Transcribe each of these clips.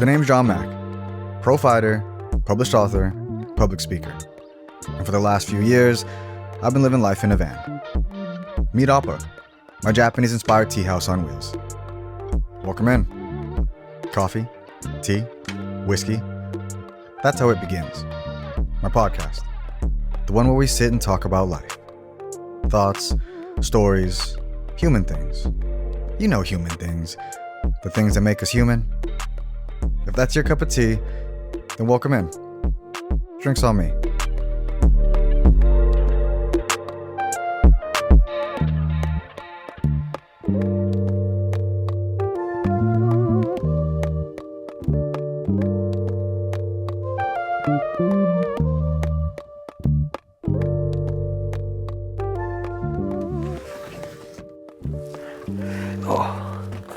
The name's JonMac, pro fighter, published author, public speaker. And for the last few years, I've been living life in a van. Meet Appa, my Japanese-inspired tea house on wheels. Welcome in. Coffee, tea, whiskey. That's how it begins. My podcast. The one where we sit and talk about life. Thoughts, stories, human things. You know human things. The things that make us human. If that's your cup of tea, then welcome in. Drinks on me.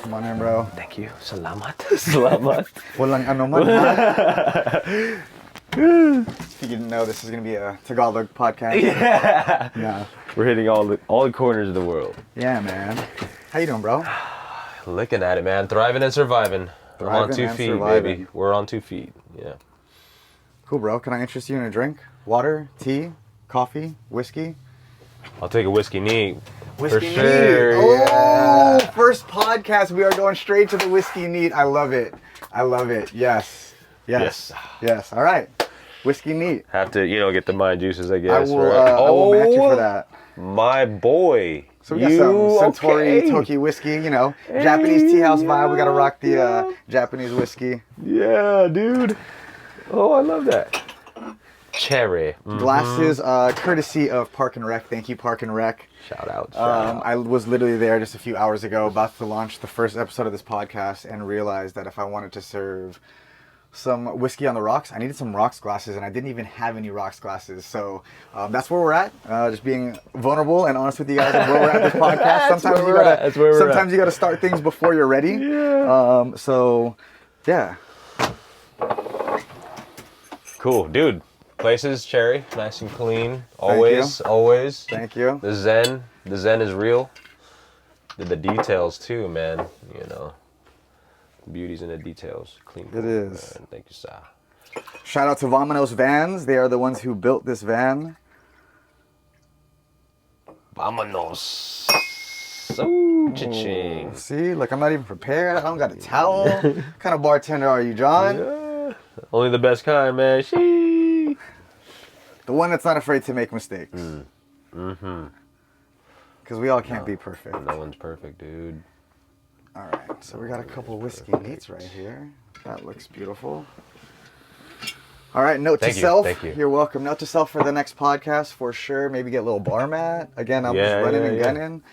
Come on in, bro. Thank you. Salamat. Salamat. Walang ano man, ha? If you didn't know, this is going to be a Tagalog podcast. Yeah. Yeah. We're hitting all the corners of the world. Yeah, man. How you doing, bro? Looking at it, man. Thriving and surviving. We're on Thriving 2 and feet, surviving. baby. We're on 2 feet. Yeah. Cool, bro. Can I interest you in a drink? Water, tea, coffee, whiskey? I'll take a whiskey neat. Whiskey For sure. neat. Oh, Yeah. first podcast. We are going straight to the whiskey neat. I love it. I love it. Yes. Yes. Yes. All right. Whiskey neat. Have to, get the mind juices, I I guess. will, right? I will match you for that. My boy. So we got some Suntory okay. Toki whiskey, Japanese tea house vibe. We got to rock the Japanese whiskey. Yeah, dude. Oh, I love that. Cherry. Glasses, courtesy of Park and Rec. Thank you, Park and Rec. Shout out. Shout out. I was literally there just a few hours ago, about to launch the first episode of this podcast, and realized that if I wanted to serve some whiskey on the rocks, I needed some rocks glasses, and I didn't even have any rocks glasses. So that's where we're at. Just being vulnerable and honest with you guys on where we're at this podcast. Sometimes you gotta start things before you're ready. Yeah. Yeah. Cool, dude. Places, cherry, nice and clean. Always. Thank you. The zen is real. The details too, man. Beauty's in the details. Clean. It is. Man. Thank you, sir. Shout out to Vominos Vans. They are the ones who built this van. Vámonos. So cha-ching. See, look, I'm not even prepared. I don't got a towel. What kind of bartender are you, John? Yeah. Only the best kind, man. She. The one that's not afraid to make mistakes. Mm-hmm. Because we all can't be perfect. No one's perfect, dude. All right, so we got a couple whiskey neats right here. That looks beautiful. All right, note to self. Thank you. You're welcome. Note to self for the next podcast for sure. Maybe get a little bar mat. Again, I'm just running and gunning.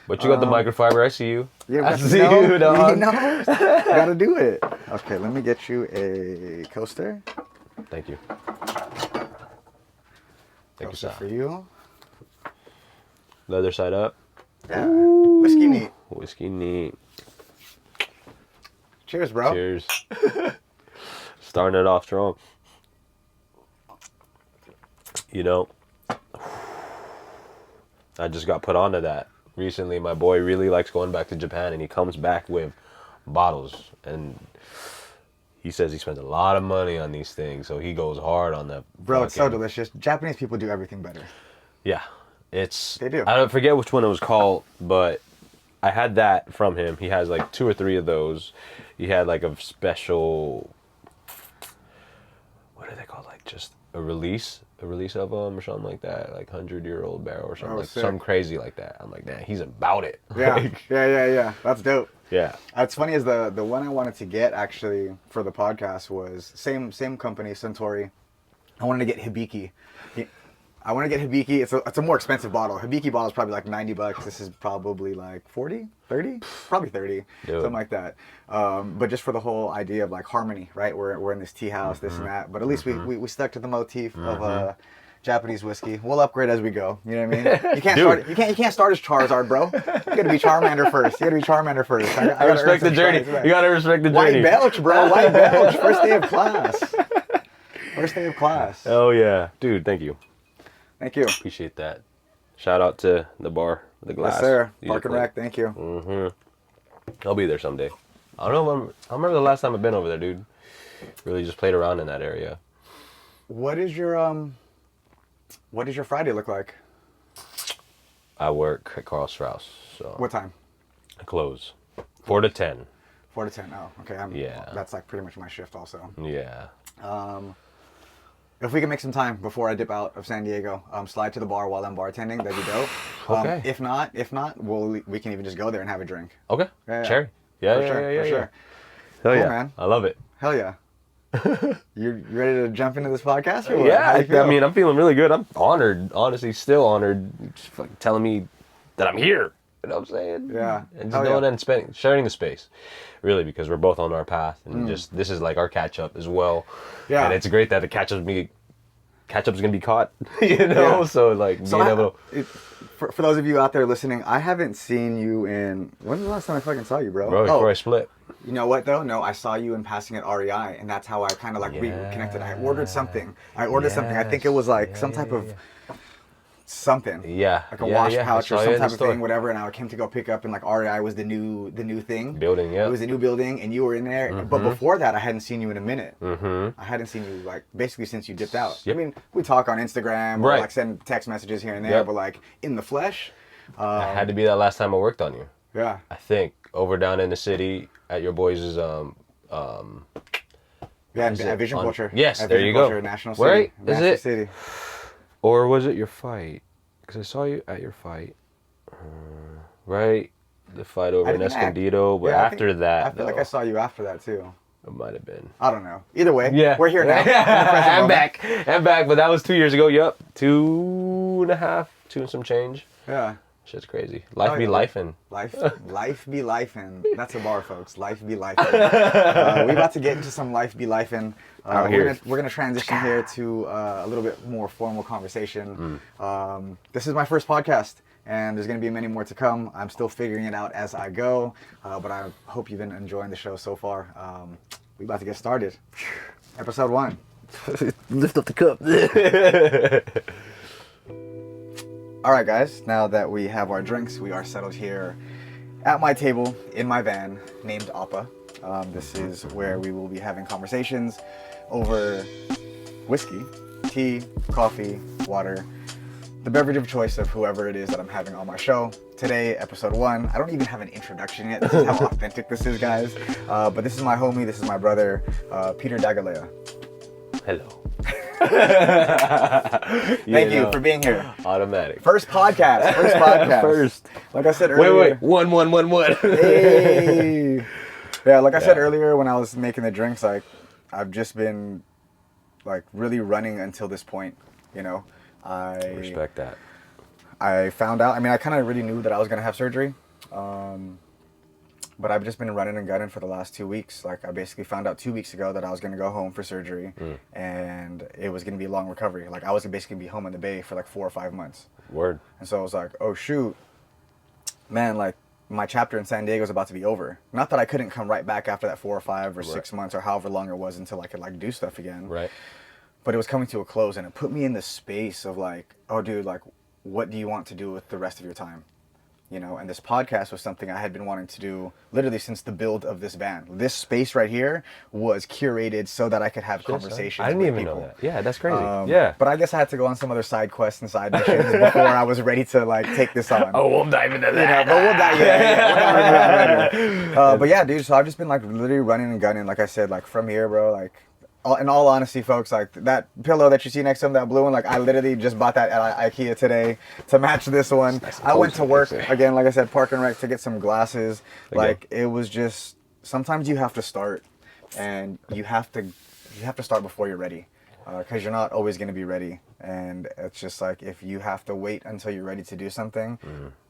But you got the microfiber. I see you. Yeah, I see you, dog. Gotta do it. Okay, let me get you a coaster. Thank you. Thank you, Coaster sir. for you. The other side up. Yeah. Whiskey neat. Whiskey neat. Cheers, bro. Cheers. Starting it off strong. I just got put onto that recently. My boy really likes going back to Japan, and he comes back with bottles, and he says he spends a lot of money on these things, so he goes hard on that. Bro, it's so delicious. Japanese people do everything better. Yeah, they do. I don't forget which one it was called, but I had that from him. He has like 2 or 3 of those. He had like a special, what are they called? Like just a release of them or something like that, like 100-year-old barrel or something, something crazy like that. I'm like, man, he's about it. Yeah, yeah. That's dope. Yeah. It's funny is the one I wanted to get actually for the podcast was same company, Suntory. I wanted to get Hibiki. It's a more expensive bottle. Hibiki bottle is probably like $90. This is probably like 40, 30, probably 30, something like that. But just for the whole idea of like harmony, right? We're in this tea house, this and that. But at least we stuck to the motif of Japanese whiskey. We'll upgrade as we go. You know what I mean? You can't start as Charizard, bro. You gotta be Charmander first. I respect the journey. You gotta respect the White journey. belch, bro. White belch. First day of class. Oh yeah, dude. Thank you. Thank you. Appreciate that. Shout out to the bar, the glass. Yes, sir. Park and Rec. Thank you. I'll be there someday. I don't remember the last time I've been over there, dude. really just played around in that area. What is your Friday look like? I work at Carl Strauss, so What time? I close 4 to 10. 4 to 10. Oh, okay. That's like pretty much my shift also. Yeah. If we can make some time before I dip out of San Diego, slide to the bar while I'm bartending, that'd be dope. Okay. If not, we can even just go there and have a drink. Okay. Yeah, Cherry. Yeah, for sure. Hell Cool, yeah, man. I love it. Hell yeah. You ready to jump into this podcast? Or what? Yeah, How you feel? I mean, I'm feeling really good. I'm honored, honestly, still honored. Just fucking telling me that I'm here. You know what I'm saying? Yeah. And just knowing that and sharing the space, really, because we're both on our path, and just this is like our catch up as well. Yeah. And it's great that the catch up's gonna be caught, you know. Yeah. So like being able. For those of you out there listening, I haven't seen you in. When's the last time I fucking saw you, bro? Bro, before I split. You know what though? No, I saw you in passing at REI, and that's how I kind of like reconnected. I ordered something. I think it was like some type of something. Yeah. Like a wash pouch or some type of store. thing, whatever. And I came to go pick up, and like REI was the new thing. Building, yeah. It was a new building, and you were in there. Mm-hmm. But before that, I hadn't seen you in a minute. Mm-hmm. I hadn't seen you like basically since you dipped out. Yep. I mean, we talk on Instagram or Right. like send text messages here and there, Yep. but like in the flesh. I had to be that last time I worked on you. Yeah. I think over down in the city at your boys' At Vision on- Culture. Yes, At there Vision you go. Culture, National City. Right? Is National it? City. Or was it your fight? Because I saw you at your fight. Right? The fight over I in didn't act. Escondido. But Yeah, after that, I feel like I saw you after that too. it might have been. I don't know. Either way, Yeah. we're here now. I'm back. But that was 2 years ago. Yup. 2.5. 2 and some change. Yeah. Shit's crazy. Life be lifing. Life be lifing. That's a bar, folks. Life be lifing. We about to get into some life be lifing. We're gonna transition here to a little bit more formal conversation. This is my first podcast, and there's gonna be many more to come. I'm still figuring it out as I go, but I hope you've been enjoying the show so far. We about to get started. Episode 1. Lift up the cup. All right, guys, now that we have our drinks, we are settled here at my table in my van named Appa. This is where we will be having conversations over whiskey, tea, coffee, water, the beverage of choice of whoever it is that I'm having on my show. Today, episode 1, I don't even have an introduction yet. This is how authentic this is, guys. But this is my homie, this is my brother, Peter Dagalea. Hello. Thank you for being here. Automatic. First podcast. First. Like I said earlier. Wait. 1. Hey. Yeah, like I said earlier when I was making the drinks, like I've just been like really running until this point, you know. I respect that. I found out, I mean, I kind of really knew that I was going to have surgery. But I've just been running and gunning for the last 2 weeks. Like I basically found out 2 weeks ago that I was going to go home for surgery and it was going to be a long recovery. Like I was basically going to be home in the Bay for like 4 or 5 months. Word. And so I was like, oh shoot, man, like my chapter in San Diego is about to be over. Not that I couldn't come right back after that 4 or 5 or 6 months or however long it was until I could like do stuff again. Right. But it was coming to a close and it put me in the space of like, oh dude, like what do you want to do with the rest of your time? You know, and this podcast was something I had been wanting to do literally since the build of this band. This space right here was curated so that I could have conversations. I didn't with even people. know that. Yeah, that's crazy. Yeah. But I guess I had to go on some other side quests and side missions before I was ready to like take this on. Oh, we'll dive into that. You know, but we'll dive, yeah. But yeah, dude, so I've just been like literally running and gunning, like I said, like from here, bro, like in all honesty, folks, like that pillow that you see next to him, that blue one, like I literally just bought that at IKEA today to match this one. I went to work again, like I said, Park and Rec to get some glasses. Like it was just, sometimes you have to start and you have to start before you're ready. Because you're not always going to be ready. And it's just like, if you have to wait until you're ready to do something,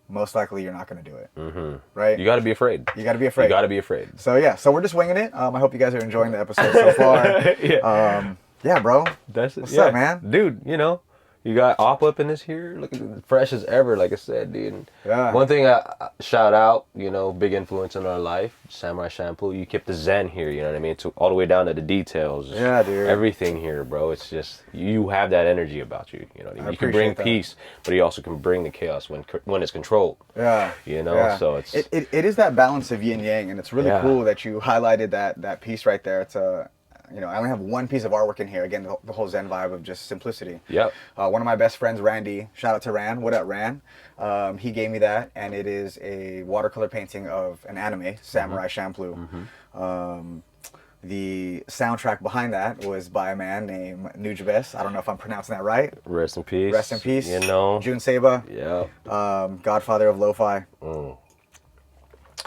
most likely you're not going to do it. Right? You got to be afraid. You got to be afraid. You got to be afraid. So yeah, so we're just winging it. I hope you guys are enjoying the episode so far. Yeah, bro. That's it. What's up, man? Dude, you know, you got Op up in this here, looking fresh as ever, like I said, dude. And one thing I shout out, you know, big influence in our life, Samurai Shampoo. You kept the zen here, you know what I mean? All the way down to the details. Yeah, dude. Everything here, bro. It's just, you have that energy about you, you know what I mean? You can bring peace, but you also can bring the chaos when it's controlled. Yeah. You know, so it's... It is that balance of yin yang, and it's really cool that you highlighted that piece right there. It's I only have one piece of artwork in here. Again, the whole Zen vibe of just simplicity. Yep. One of my best friends, Randy, shout out to Ran. What up, Ran? He gave me that, and it is a watercolor painting of an anime, Samurai Champloo. The soundtrack behind that was by a man named Nujabes. I don't know if I'm pronouncing that right. Rest in peace. Rest in peace. Jun Seba. Yeah. Godfather of lo-fi.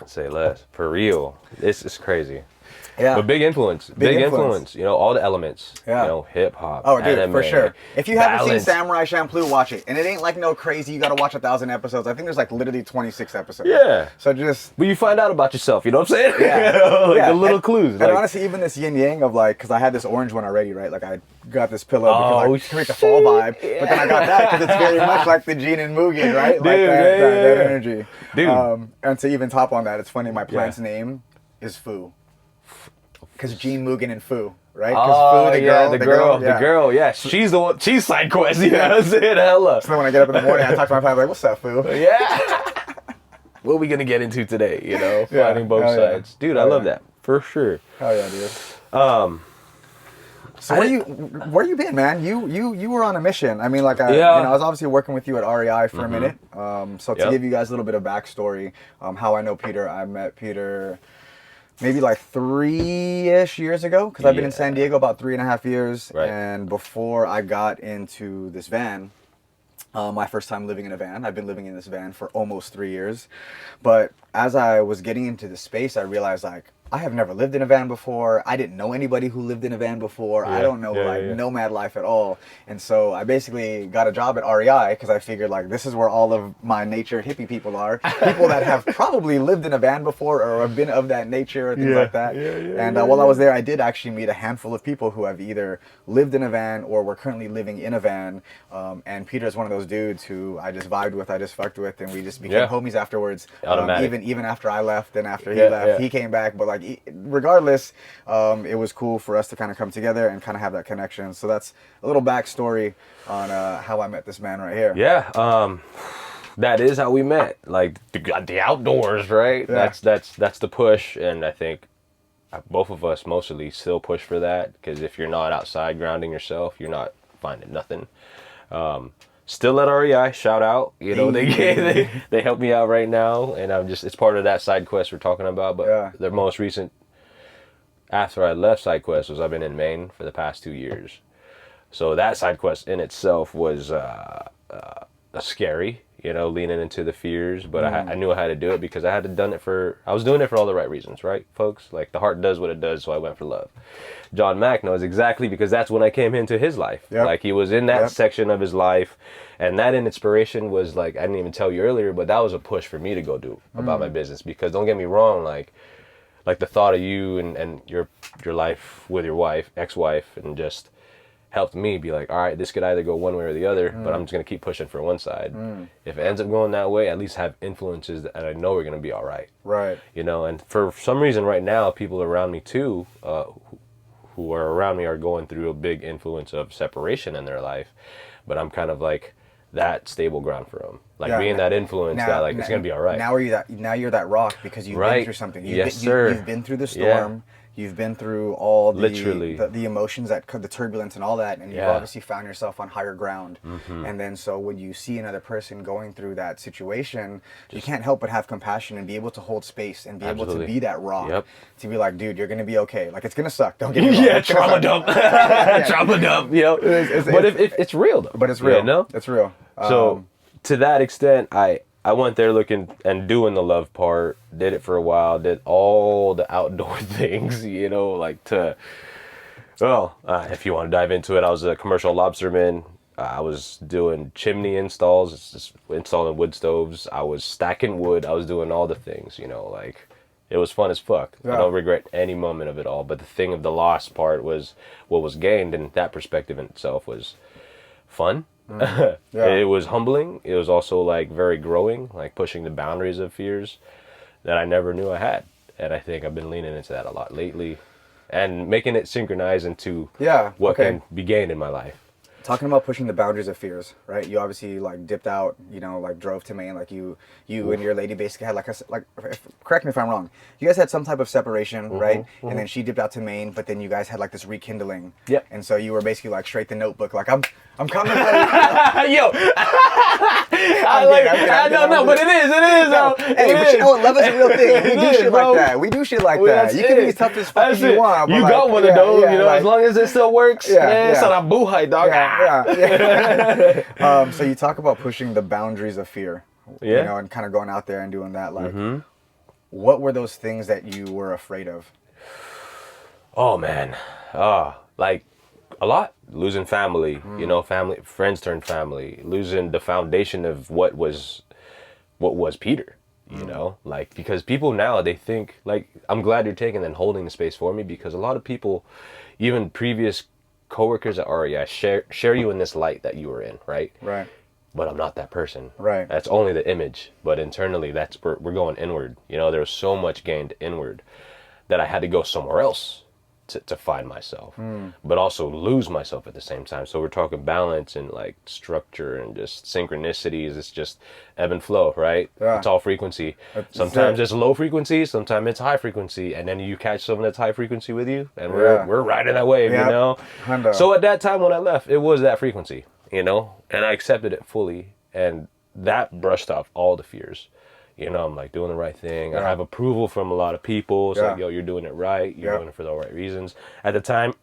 Say less. For real. This is crazy. Yeah. But big influence. Big influence. All the elements. Yeah. Hip hop. Oh, dude, anime, for sure. If you haven't seen balance. Samurai Champloo, watch it. And it ain't like no crazy, you gotta watch 1,000 episodes. I think there's like literally 26 episodes. Yeah. So just... But you find out about yourself, you know what I'm saying? Yeah. The little clues. And honestly, even this yin yang of because I had this orange one already, right? Like I got this pillow because I create the fall vibe. Yeah. But then I got that because it's very much like the Jin and Mugen, right? Like Dude, that energy. Dude. And to even top on that, it's funny, my plant's name is Fu. Because Jin, Mugen, and Fu, right? Oh, Fu, the girl, yeah. She's the one, she's side quest, you know what I'm saying? Hella. So then when I get up in the morning, I talk to my father, like, what's up, Fu? Yeah. What are we going to get into today, Finding both sides. Dude, I love that, for sure. Hell yeah, dude. So where you been, man? You were on a mission. I mean, I was obviously working with you at REI for a minute. So to give you guys a little bit of backstory, how I know Peter, I met Peter maybe like 3-ish years ago, because I've been in San Diego about 3.5 years. Right. And before I got into this van, my first time living in a van. I've been living in this van for almost 3 years. But as I was getting into the space, I realized I have never lived in a van before. I didn't know anybody who lived in a van before. I don't know nomad life at all. And so I basically got a job at REI because I figured this is where all of my nature hippie people are. People that have probably lived in a van before or have been of that nature or things like that. And while I was there, I did actually meet a handful of people who have either lived in a van or were currently living in a van. And Peter's one of those dudes who I just vibed with, I just fucked with, and we just became homies afterwards. Even after I left and after he left, he came back. But regardless, it was cool for us to kind of come together and kind of have that connection. So that's a little backstory on how I met this man right here. Yeah, that is how we met. The outdoors, right? Yeah. That's the push, and I think both of us mostly still push for that, because if you're not outside grounding yourself, you're not finding nothing. Still at REI, shout out. They help me out right now, and it's part of that side quest we're talking about. But the most recent, after I left side quest, was I've been in Maine for the past 2 years. So that side quest in itself was scary, leaning into the fears. But I knew I had to do it because I was doing it for all the right reasons, right, folks? The heart does what it does, so I went for love. JonMac knows exactly, because that's when I came into his life. Yep. He was in that section of his life, and that inspiration was I didn't even tell you earlier, but that was a push for me to go do about my business. Because don't get me wrong, the thought of you and your life with your wife, ex-wife, and just helped me be all right, this could either go one way or the other, but I'm just going to keep pushing for one side. If it ends up going that way, at least have influences that I know are going to be all right. Right. And for some reason right now, people around me too, who are around me, are going through a big influence of separation in their life. But I'm kind of that stable ground for them. Being that influence it's going to be all right. Now you're that rock because you've been through something. You've been through the storm. Yeah. You've been through all the emotions, the turbulence and all that, and you've obviously found yourself on higher ground. And then so when you see another person going through that situation, you can't help but have compassion and be able to hold space and be able to be that rock. To be dude, you're going to be okay. It's going to suck. Don't get me wrong. Trauma dump. Trauma dump, But it's real, though. But it's real. It's real. So to that extent, I went there looking and doing the love part, did it for a while, did all the outdoor things, if you want to dive into it, I was a commercial lobsterman. I was doing chimney installs, just installing wood stoves. I was stacking wood. I was doing all the things, it was fun as fuck. I don't regret any moment of it all. But the thing of the lost part was what was gained, and that perspective in itself was fun. It was humbling. It was also very growing, pushing the boundaries of fears that I never knew I had. And I think I've been leaning into that a lot lately, and making it synchronize into what can be gained in my life. Talking about pushing the boundaries of fears, right? You obviously like dipped out, like drove to Maine, like you and your lady basically had correct me if I'm wrong. You guys had some type of separation, right? And then she dipped out to Maine, but then you guys had like this rekindling. Yeah. And so you were basically like straight the Notebook, like I'm coming. Yo, no, but it is though. Hey, but you know what? Love is a real thing. We do shit like that. We do shit like that. You can be tough as fuck as you want. You got one of those, as long as it still works. Yeah. So that buhay, dog. Yeah. So you talk about pushing the boundaries of fear, and kind of going out there and doing that. Like, what were those things that you were afraid of? Oh man, like a lot. Losing family, family, friends turned family. Losing the foundation of what was Peter. Like, because people now, they think, like, I'm glad you're taking and holding the space for me, because a lot of people, even previous coworkers at REI, share you in this light that you were in, right? Right. But I'm not that person. Right. That's only the image. But internally, we're going inward. There was so much gained inward that I had to go somewhere else to find myself, but also lose myself at the same time. So we're talking balance and like structure and just synchronicities. It's just ebb and flow, right? Yeah. It's all frequency. Sometimes it's low frequency, sometimes it's high frequency, and then you catch someone that's high frequency with you, and we're riding that wave, Hundo. So at that time when I left, it was that frequency, and I accepted it fully, and that brushed off all the fears. I'm like doing the right thing. I have approval from a lot of people. It's like, yo, you're doing it right. You're doing it for the right reasons. At the time,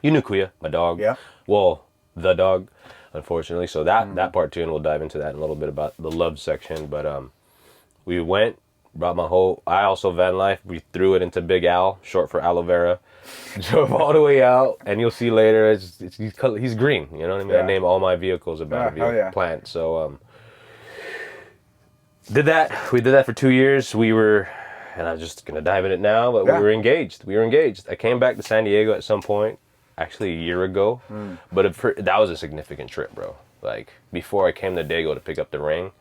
you knew Kuya, my dog. Yeah. Well, the dog, unfortunately. So that part too, and we'll dive into that in a little bit about the love section. But we went, brought I also van life. We threw it into Big Al, short for aloe vera. Drove all the way out, and you'll see later, he's green. You know what I mean? Yeah. I name all my vehicles about a plant. So, we did that for 2 years. We were, and I'm just gonna dive in it now, but we were engaged. I came back to San Diego at some point, actually a year ago, but that was a significant trip, bro. Like, before I came to Dago to pick up the ring,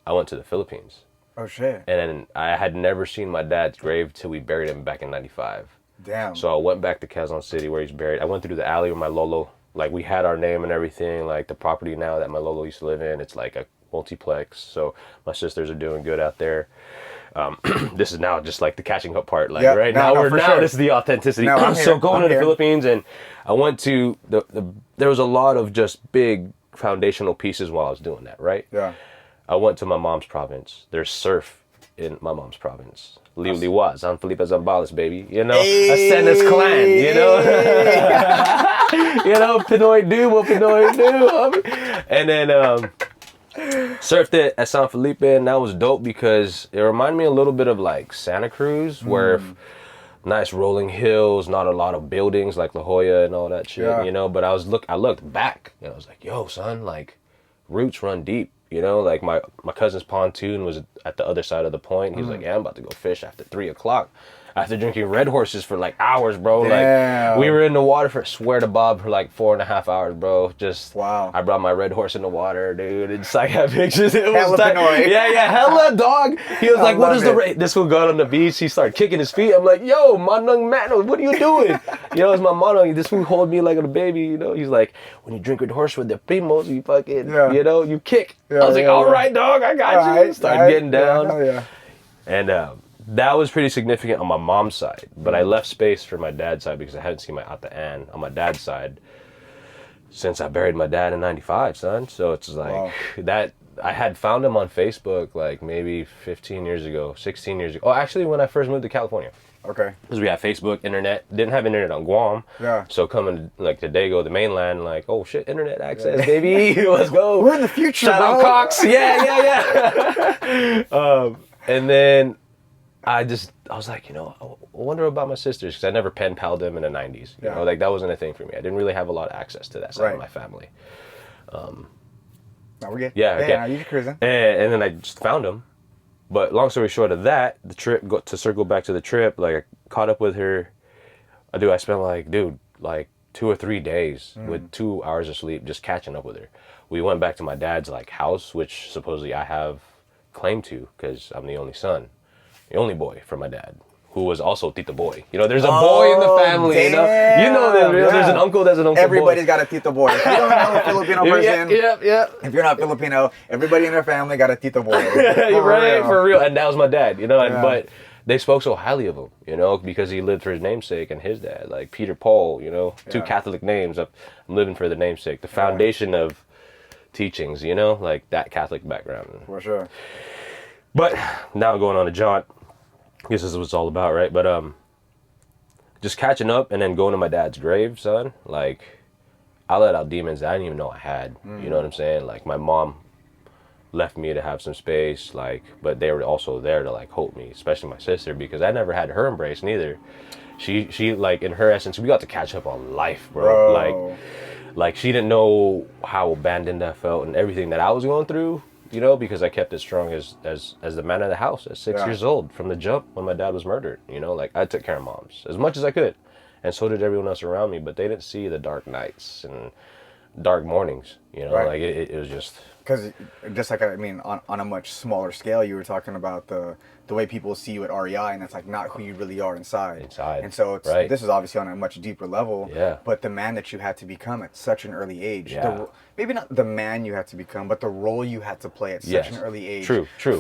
I went to the Philippines. Oh shit. And then I had never seen my dad's grave till we buried him back in '95. Damn. So I went back to Quezon City where he's buried. I went through the alley with my Lolo. Like, we had our name and everything. Like, the property now that my Lolo used to live in, it's like a multiplex. So my sisters are doing good out there. This is now just like the catching up part. Like, right now, this is the authenticity. So going to the Philippines, and I went to there was a lot of just big foundational pieces while I was doing that, right? Yeah. I went to my mom's province. There's surf in my mom's province. Liwa, San Felipe Zambales, baby. Asena's clan, Pinoy do. And then surfed it at San Felipe, and that was dope because it reminded me a little bit of like Santa Cruz, where nice rolling hills, not a lot of buildings like La Jolla and all that shit, But I looked back, and I was like, yo, son, like, roots run deep. Like my cousin's pontoon was at the other side of the point. He was like, yeah, I'm about to go fish after 3:00. After drinking Red Horses for like hours, bro. Damn. Like, we were in the water swear to Bob, for like 4.5 hours, bro. Just, wow. I brought my Red Horse in the water, dude. It's like, I had pictures. It was hella Pinoy. Yeah, hella dog. He was like, what is the rate? This one got on the beach. He started kicking his feet. I'm like, yo, manang mano, what are you doing? It's my mono. This fool hold me like a baby, He's like, when you drink Red Horse with the primos, you fucking, you kick. I was like, all right, dog, I got you. Started getting down. And, that was pretty significant on my mom's side, but I left space for my dad's side because I hadn't seen my Ata Ann on my dad's side since I buried my dad in '95, son. So it's like that. I had found him on Facebook like maybe 16 years ago. Oh, actually, when I first moved to California. Okay. Because we had Facebook, internet. Didn't have internet on Guam. Yeah. So coming like to Dago, the mainland, like, oh shit, internet access, baby. Let's go. We're in the future, Shout bro. out Cox. Yeah. And then I was like, I wonder about my sisters, because I never pen palled them in the 90s. Like, that wasn't a thing for me. I didn't really have a lot of access to that side of my family. Now we're good. Yeah, okay. Now you're cruising. And then I just found them. But long story short of that, the trip, to circle back to the trip, like, I caught up with her. I spent like 2 or 3 days with 2 hours of sleep just catching up with her. We went back to my dad's like house, which supposedly I have claim to because I'm the only son. The only boy from my dad. who was also Tito Boy. You know, there's a boy in the family. Damn. You know that. There's an uncle that's an uncle. Everybody's boy. got a Tito Boy. If you don't know a Filipino person, if you're not Filipino, everybody in their family got a Tito Boy. For real. And that was my dad, you know, but they spoke so highly of him, you know, because he lived for his namesake and his dad, like Peter Paul, you know, two Catholic names. I'm living for the namesake, the foundation of teachings, you know, like that Catholic background. For sure. But now going on to John, I guess this is what it's all about, right? But just catching up and then going to my dad's grave, son, like I let out demons that I didn't even know I had. You know what I'm saying? Like my mom left me to have some space, like, but they were also there to like hold me, especially my sister, because I never had her embrace neither. She like in her essence, we got to catch up on life, bro. Like she didn't know how abandoned I felt and everything that I was going through, you know, because I kept it strong as the man of the house at 6 years old from the jump when my dad was murdered. You know, like I took care of moms as much as I could, and so did everyone else around me. But they didn't see the dark nights and dark mornings. You know, like it was just. Because just like, I mean, on a much smaller scale, you were talking about the way people see you at REI, and that's like not who you really are inside. And so it's, this is obviously on a much deeper level. But the man that you had to become at such an early age, maybe not the man you had to become, but the role you had to play at such an early age,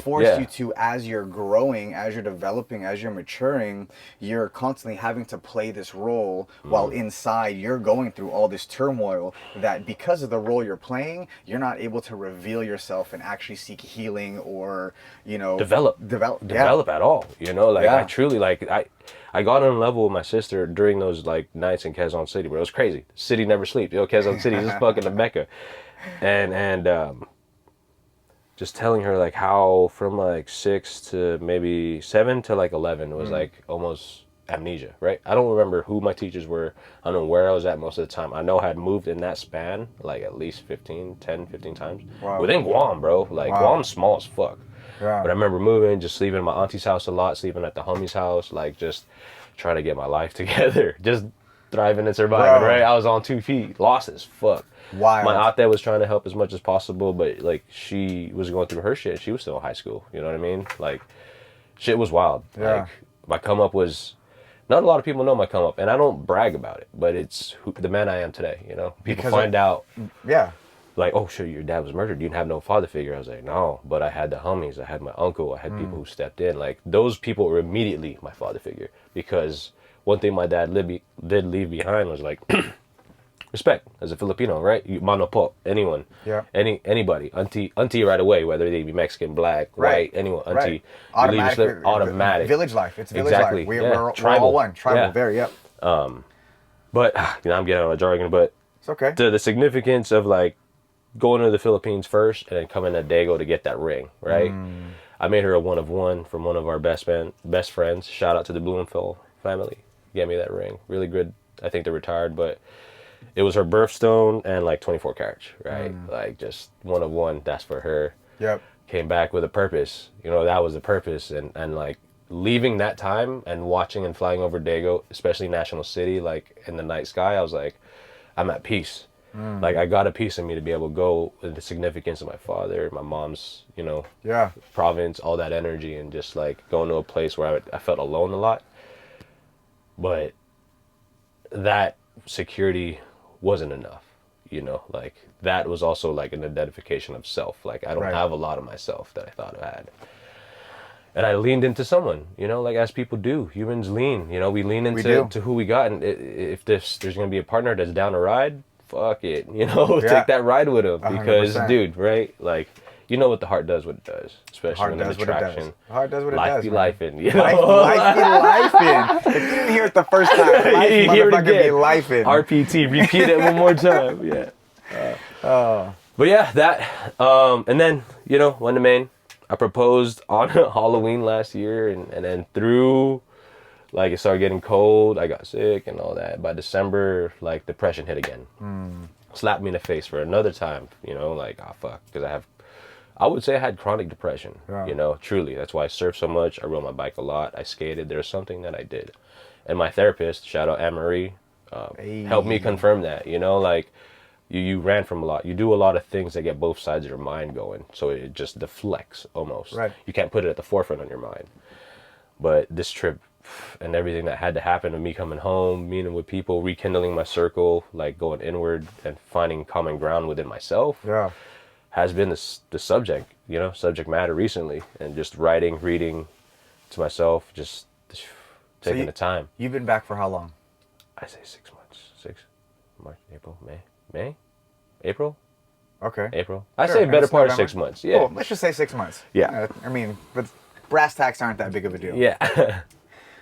forced you to, as you're growing, as you're developing, as you're maturing, you're constantly having to play this role while inside you're going through all this turmoil that because of the role you're playing, you're not able to reveal yourself and actually seek healing or, you know, develop at all, you know, like I truly, like I got on a level with my sister during those like nights in Quezon City, bro. It was crazy. The city never sleeps. Yo, Quezon City is just fucking the Mecca. And just telling her like how from like 6 to maybe 7 to like 11 was like almost amnesia, right? I don't remember who my teachers were. I don't know where I was at most of the time. I know I had moved in that span like at least 15 times. Within Guam, bro. Like Guam's small as fuck. But I remember moving, just sleeping at my auntie's house a lot, sleeping at the homie's house, like just trying to get my life together, just thriving and surviving, right? I was on 2 feet, lost as fuck. My aunt there was trying to help as much as possible, but like she was going through her shit. She was still in high school, you know what I mean? Like shit was wild. Like my come up was, not a lot of people know my come up, and I don't brag about it, but it's the man I am today, you know? People find out. Like, oh shit, your dad was murdered. You didn't have no father figure. I was like, no, but I had the homies. I had my uncle. I had people who stepped in. Like, those people were immediately my father figure. Because one thing my dad did leave behind was like, respect as a Filipino, right? Mano po, anyone. Anybody. Auntie right away, whether they be Mexican, black, white, anyone. Auntie. Automatic. Village life. It's village life. We're all one. Tribal, But, you know, I'm getting on a jargon, but it's okay. The significance of like, going to the Philippines first and then coming to Dago to get that ring, right? I made her a 1 of 1 from one of our best friends. Shout out to the Blumenfeld family. Gave me that ring. Really good. I think they're retired, but it was her birthstone and like 24 carats, right? Like just 1 of 1. That's for her. Came back with a purpose. You know, that was the purpose. And like leaving that time and watching and flying over Dago, especially National City, like in the night sky, I was like, I'm at peace. Like I got a piece of me to be able to go with the significance of my father, my mom's, you know, province, all that energy, and just like going to a place where I felt alone a lot. But that security wasn't enough, you know, like that was also like an identification of self. Like I don't have a lot of myself that I thought I had. And I leaned into someone, you know, like as people do. Humans lean, you know, we lean into to who we got. And if there's going to be a partner that's down to ride, fuck it, you know, take that ride with him. Because, 100%. Dude, right? Like, you know what the heart does what it does. Especially when there's attraction. The heart does what it does. Life be lifing, you know? Life be lifing. If you didn't hear it the first time, life motherfucker be lifing. RPT, repeat it one more time. But yeah, that, and then, you know, went to Maine. I proposed on Halloween last year, and then through, like, it started getting cold, I got sick and all that. By December, like, depression hit again. Slapped me in the face for another time, you know, like, oh, fuck. Because I would say I had chronic depression, you know, truly. That's why I surfed so much. I rode my bike a lot. I skated. There was something that I did. And my therapist, shout out Anne-Marie, helped me confirm that, you know, like, you ran from a lot. You do a lot of things that get both sides of your mind going. So it just deflects almost. You can't put it at the forefront on your mind. But this trip and everything that had to happen of me coming home, meeting with people, rekindling my circle, like going inward and finding common ground within myself, has been the subject, subject matter recently. And just writing, reading to myself, just taking the time. You've been back for how long? I say 6 months. March, April, May, April. Okay. April. I say better part of 6 months. Yeah. Cool. Let's just say 6 months. Yeah. I mean, but brass tacks aren't that big of a deal. Yeah.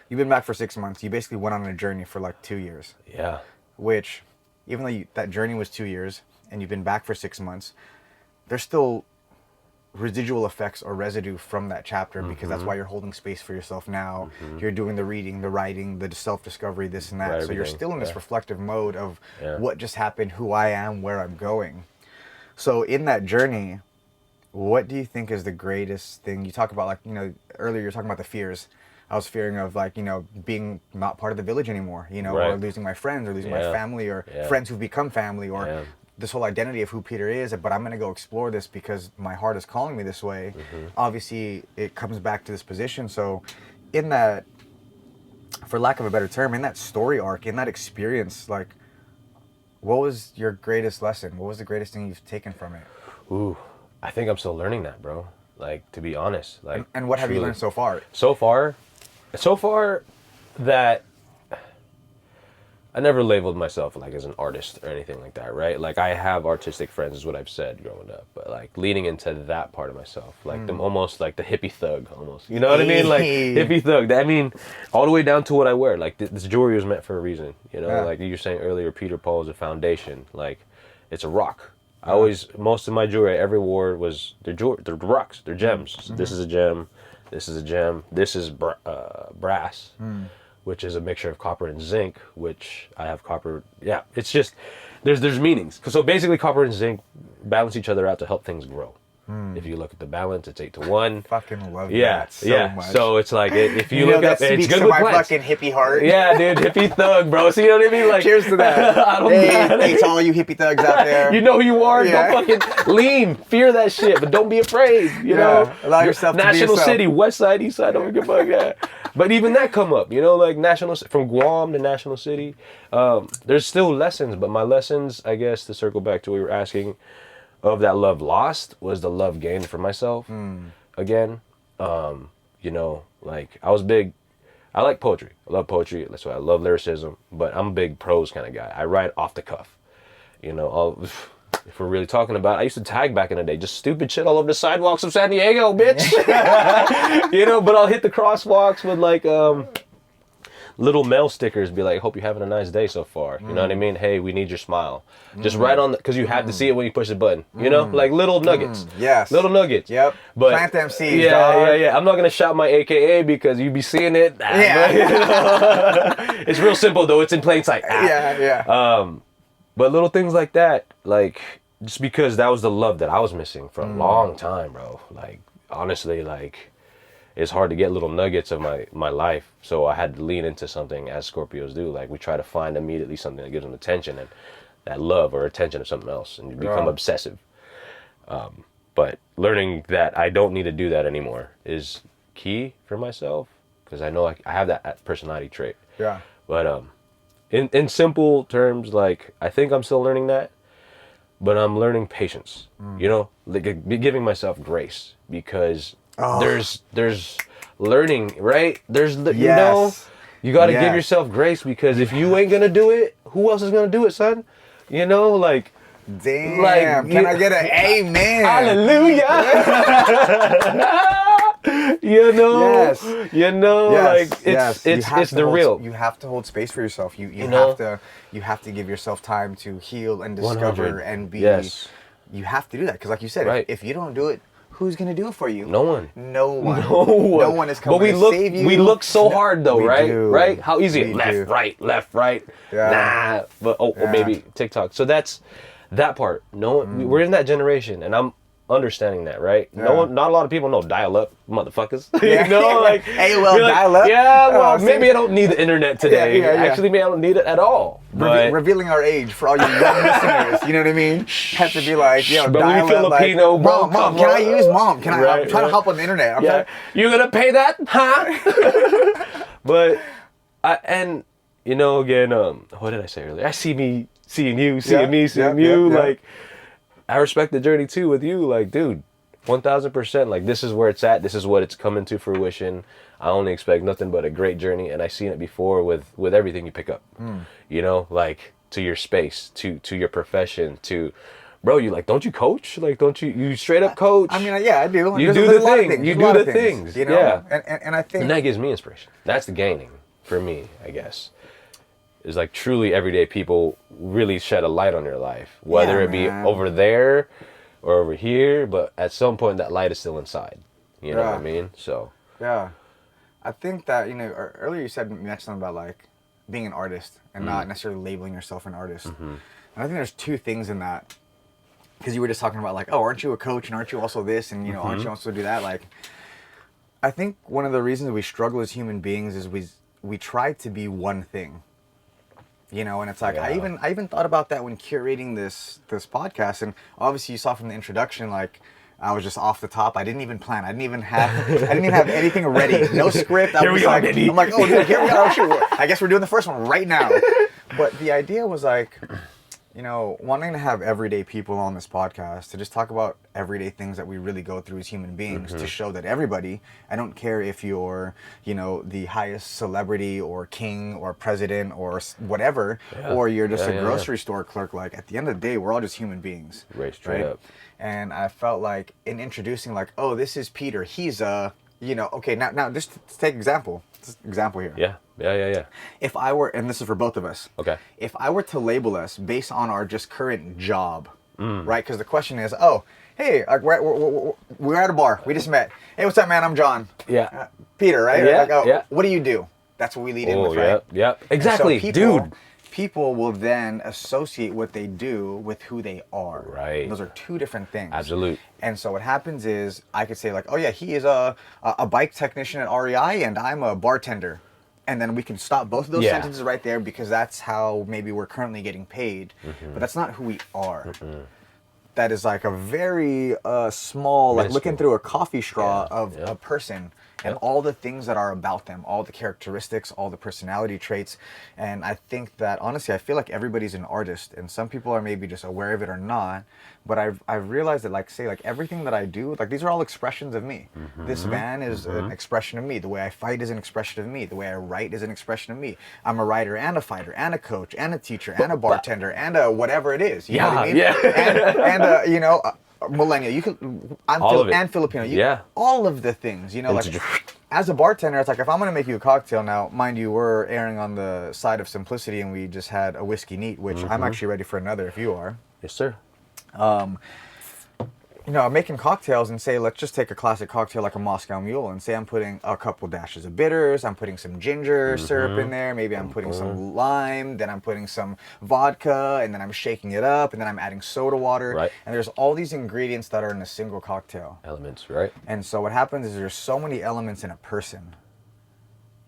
You've been back for 6 months. You basically went on a journey for like 2 years. Yeah. Which, even though that journey was 2 years and you've been back for 6 months, there's still residual effects or residue from that chapter, because that's why you're holding space for yourself now. You're doing the reading, the writing, the self-discovery, this and that. Right, so you're still in this reflective mode of what just happened, who I am, where I'm going. So in that journey, what do you think is the greatest thing? You talk about, like, earlier you're talking about the fears. I was fearing of, like, being not part of the village anymore, or losing my friends, or losing my family, or friends who've become family, or this whole identity of who Peter is. But I'm going to go explore this because my heart is calling me this way. Obviously, it comes back to this position. So in that, for lack of a better term, in that story arc, in that experience, like, what was your greatest lesson? What was the greatest thing you've taken from it? Ooh, I think I'm still learning that, bro. Like, to be honest. Like, and what have you learned so far? So far that I never labeled myself like as an artist or anything like that, right? Like, I have artistic friends, is what I've said growing up, but like leaning into that part of myself, like them, almost like the hippie thug, almost. You know what I mean? Like hippie thug. I mean, all the way down to what I wear. Like, this jewelry was meant for a reason. Like you were saying earlier, Peter Paul is a foundation. Like, it's a rock. Most of my jewelry I ever wore was they're rocks, they're gems. This is a gem. This is a gem. This is brass, which is a mixture of copper and zinc, which I have copper. Yeah, it's just, there's meanings. So basically copper and zinc balance each other out to help things grow. If you look at the balance, it's 8-1. Fucking love that so much. So it's like, if you look at it's good to with my plants. Fucking hippie heart. Yeah, dude, hippie thug, bro. So you know what I mean? Like, cheers to that. Hey, to all you hippie thugs out there. You know who you are. Don't fucking lean. Fear that shit, but don't be afraid. You know, allow yourself to be National yourself. City, West Side, East Side, don't give a fuck. Yeah. But even that come up, like from Guam to National City. There's still lessons, but my lessons, I guess, to circle back to what you were asking, of that love lost was the love gained for myself again. Like, I was big. I like poetry. I love poetry. That's why I love lyricism. But I'm a big prose kind of guy. I write off the cuff. If we're really talking about, I used to tag back in the day, just stupid shit all over the sidewalks of San Diego, bitch. But I'll hit the crosswalks with like little mail stickers, be like, hope you're having a nice day so far. You know what I mean? Hey, we need your smile. Just right on, because you have to see it when you push the button. Like little nuggets. Yes. Little nuggets. Yep. But plant them seeds, dog. Yeah. I'm not going to shout my AKA because you be seeing it. It's real simple, though. It's in plain sight. But little things like that, like, just because that was the love that I was missing for a long time, bro. Like, honestly, like, it's hard to get little nuggets of my life. So I had to lean into something, as Scorpios do. Like, we try to find immediately something that gives them attention, and that love or attention of something else, and you become obsessive. But learning that I don't need to do that anymore is key for myself, because I know I have that personality trait. Yeah. But in simple terms, like, I think I'm still learning that, but I'm learning patience. Like, giving myself grace, because there's learning, right? You got to give yourself grace, because if you ain't gonna do it, who else is gonna do it, son? Like, damn. Like, can I get an amen? Hallelujah. Yes. Like, it's the real. You have to hold space for yourself. You have to give yourself time to heal and discover 100. and be. Yes. You have to do that, because, like you said, if you don't do it, who's gonna do it for you? No one. No one is coming to save you. We look so hard, though, right? Do. Right? How easy? We left, do. right. Yeah. Nah. But or maybe TikTok. So that's that part. No one. We're in that generation, and I'm understanding that, right? Yeah. Not a lot of people know dial-up, motherfuckers. Like AOL dial-up. Yeah, well, maybe I don't need the internet today. Yeah. Actually, maybe I don't need it at all. But Revealing our age for all you young listeners, you know what I mean? Have to be like, but dial we Filipino, like, bro, mom, can I use mom? Can I? I'm trying to hop on the internet. You gonna pay that, huh? But and you know, again, what did I say earlier? I see me seeing you, seeing me, seeing you. Like, I respect the journey too with you. Like, dude, 1000%. Like, this is where it's at. This is what it's coming to fruition. I only expect nothing but a great journey, and I've seen it before with everything you pick up. You know, like to your space, to your profession, to. Bro, you like, don't you coach? Like, don't you straight up coach? I mean, yeah, I do. You do the thing. You do the things. You know? Yeah. And I think... And that gives me inspiration. That's the gaining for me, I guess. Is like truly everyday people really shed a light on your life. Whether it be over there or over here, but at some point that light is still inside. You know what I mean? So. Yeah. I think that, you know, earlier you mentioned something about like being an artist and not necessarily labeling yourself an artist. And I think there's two things in that. Because you were just talking about like, oh, aren't you a coach and aren't you also this and, you know, aren't you also do that? Like, I think one of the reasons we struggle as human beings is we try to be one thing, you know, and it's like, I even thought about that when curating this podcast. And obviously you saw from the introduction, like, I was just off the top. I didn't even plan. I didn't even have anything ready. No script. I'm like, oh, dude, here we are. I guess we're doing the first one right now. But the idea was like, you know, wanting to have everyday people on this podcast to just talk about everyday things that we really go through as human beings to show that everybody, I don't care if you're, you know, the highest celebrity or king or president or whatever, or you're just a grocery store clerk, like at the end of the day, we're all just human beings. Straight up. And I felt like in introducing like, oh, this is Peter. He's you know, okay, now just to take example here. Yeah. If I were, and this is for both of us. Okay. If I were to label us based on our just current job, right? Because the question is, oh, hey, like we're at a bar. We just met. Hey, what's up, man? I'm John. Yeah. Peter, right? Yeah, like, oh, yeah. What do you do? That's what we lead in with, right? Yeah. Exactly, so dude. People will then associate what they do with who they are. Right. And those are two different things. Absolute. And so what happens is I could say like, oh yeah, he is a bike technician at REI and I'm a bartender. And then we can stop both of those sentences right there because that's how maybe we're currently getting paid. But that's not who we are. That is like a very small, like looking through a coffee straw of a person. And all the things that are about them, all the characteristics, all the personality traits. And I think that, honestly, I feel like everybody's an artist. And some people are maybe just aware of it or not. But I've realized that, like, say, like, everything that I do, like, these are all expressions of me. This van is an expression of me. The way I fight is an expression of me. The way I write is an expression of me. I'm a writer and a fighter and a coach and a teacher and a bartender and a whatever it is. You know what I mean? And you know... millennial, you can. And Filipino, all of the things, you know, like as a bartender, it's like if I'm gonna make you a cocktail now, mind you, we're erring on the side of simplicity, and we just had a whiskey neat, which I'm actually ready for another if you are. Yes, sir. You know, I'm making cocktails and say, let's just take a classic cocktail like a Moscow Mule and say I'm putting a couple dashes of bitters, I'm putting some ginger syrup in there, maybe I'm putting some lime, then I'm putting some vodka, and then I'm shaking it up, and then I'm adding soda water. Right. And there's all these ingredients that are in a single cocktail. Elements, right? And so what happens is there's so many elements in a person,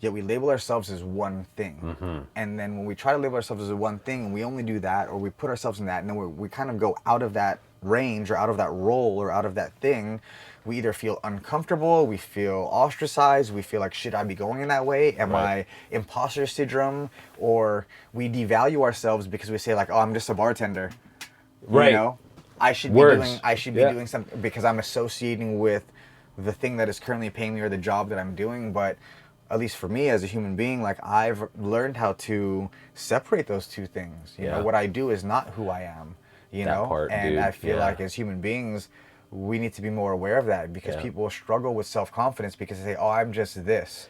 yet we label ourselves as one thing. And then when we try to label ourselves as one thing, and we only do that, or we put ourselves in that, and then we kind of go out of that range or out of that role or out of that thing, we either feel uncomfortable, we feel ostracized, we feel like, should I be going in that way? Am I imposter syndrome? Or we devalue ourselves because we say like, oh, I'm just a bartender. You know? I should be doing something because I'm associating with the thing that is currently paying me or the job that I'm doing. But at least for me as a human being, like I've learned how to separate those two things. You know, what I do is not who I am. You know, and I feel like as human beings, we need to be more aware of that because people struggle with self-confidence because they say, oh, I'm just this.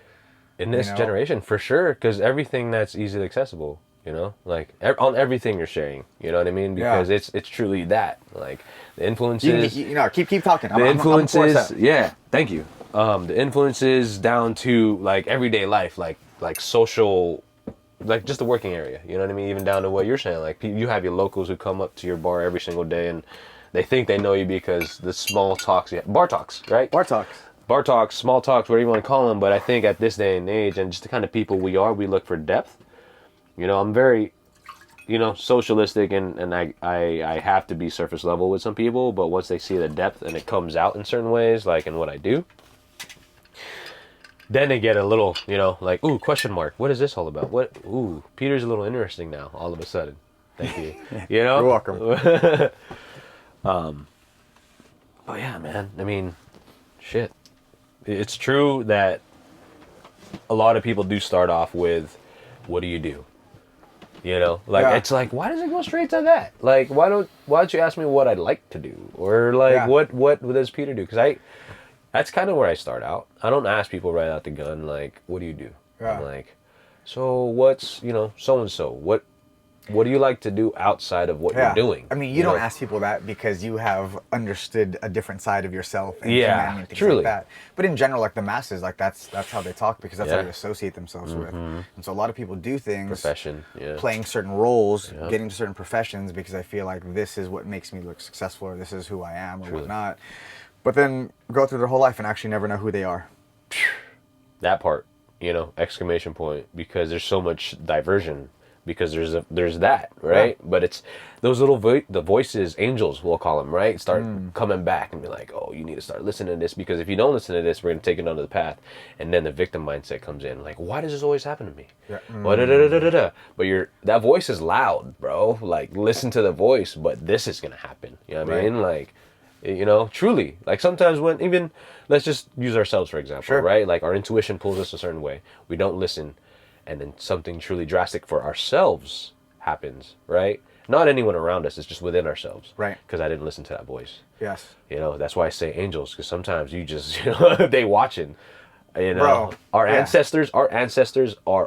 In this generation, for sure, because everything that's easily accessible, you know, like on everything you're sharing, you know what I mean? Because it's truly that, like the influences. You know, keep talking. The influences, thank you. The influences down to like everyday life, like social. Like just the working area, you know what I mean? Even down to what you're saying, like you have your locals who come up to your bar every single day and they think they know you because the small talks, bar talks, right? Bar talks, small talks, whatever you want to call them. But I think at this day and age and just the kind of people we are, we look for depth. You know, I'm very, you know, socialistic and I have to be surface level with some people, but once they see the depth and it comes out in certain ways, like in what I do, then they get a little, you know, like, ooh, question mark. What is this all about? What? Ooh, Peter's a little interesting now. All of a sudden, thank you. You know, You're welcome. But yeah, man. I mean, shit. It's true that a lot of people do start off with, "What do you do?" You know, like it's like, why does it go straight to that? Like, why don't you ask me what I'd like to do, or like what does Peter do? Because that's kind of where I start out. I don't ask people right out the gun like, what do you do? Yeah. I'm like, so what's, you know, so and so, what do you like to do outside of what you're doing? I mean, you don't ask people that because you have understood a different side of yourself and humanity and things truly. like that. But in general, like the masses, like that's how they talk because that's how they associate themselves with. And so a lot of people do things, Profession, playing certain roles, getting to certain professions because I feel like this is what makes me look successful or this is who I am or whatnot. But then go through their whole life and actually never know who they are. That part, you know, exclamation point, because there's so much diversion. Because there's that, right? Yeah. But it's those little the voices, angels, we'll call them, right? Start coming back and be like, oh, you need to start listening to this because if you don't listen to this, we're gonna take it onto the path, and then the victim mindset comes in, like, why does this always happen to me? Yeah. But that voice is loud, bro. Like, listen to the voice, but this is gonna happen. You know what I mean? Like, you know, truly. Like sometimes when even let's just use ourselves for example, right? Like our intuition pulls us a certain way. We don't listen. And then something truly drastic for ourselves happens, right? Not anyone around us, it's just within ourselves. Right. Because I didn't listen to that voice. Yes. You know, that's why I say angels, because sometimes you just, you know, they watching. You know, Bro, our ancestors are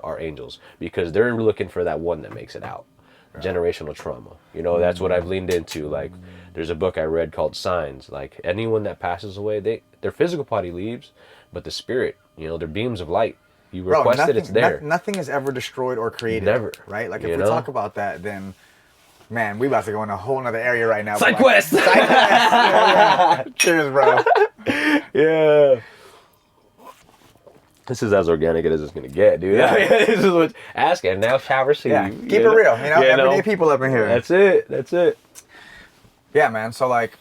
our angels because they're looking for that one that makes it out. Right. Generational trauma. You know, that's what I've leaned into. Like, there's a book I read called Signs. Like, anyone that passes away, their physical body leaves, but the spirit, you know, their beams of light, you request it, it's there. Nothing is ever destroyed or created. Never. Right? Like, if we talk about that, then, man, we about to go in a whole nother area right now. Side quest! Side quest! Yeah. Cheers, bro. Yeah. This is as organic as it's going to get, dude. Yeah. This is what ask and now shall receive. Yeah. Keep it real. You know, everyday people up in here. That's it. That's it. Yeah, man. So, like...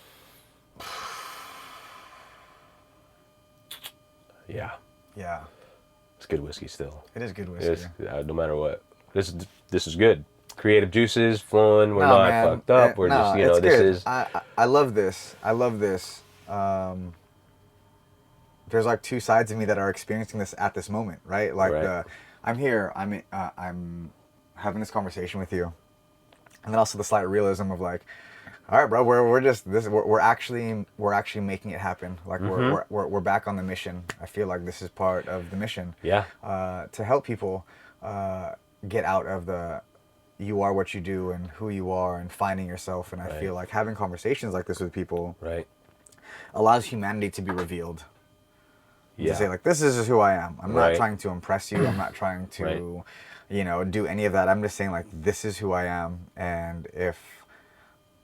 Yeah. Yeah. It's good whiskey still. It is good whiskey. No matter what. This is good. Creative juices flowing. We're not fucked up. We're just, you know, this good. is... I love this. I love this. There's like two sides of me that are experiencing this at this moment, right? Like I'm here, I'm having this conversation with you. And then also the slight realism of like, all right, bro, we're actually making it happen. Like we're back on the mission. I feel like this is part of the mission. Yeah. To help people get out of the you are what you do and who you are and finding yourself. And I feel like having conversations like this with people allows humanity to be revealed. To say like, this is who I am. I'm not trying to impress you. I'm not trying to, you know, do any of that. I'm just saying like, this is who I am. And if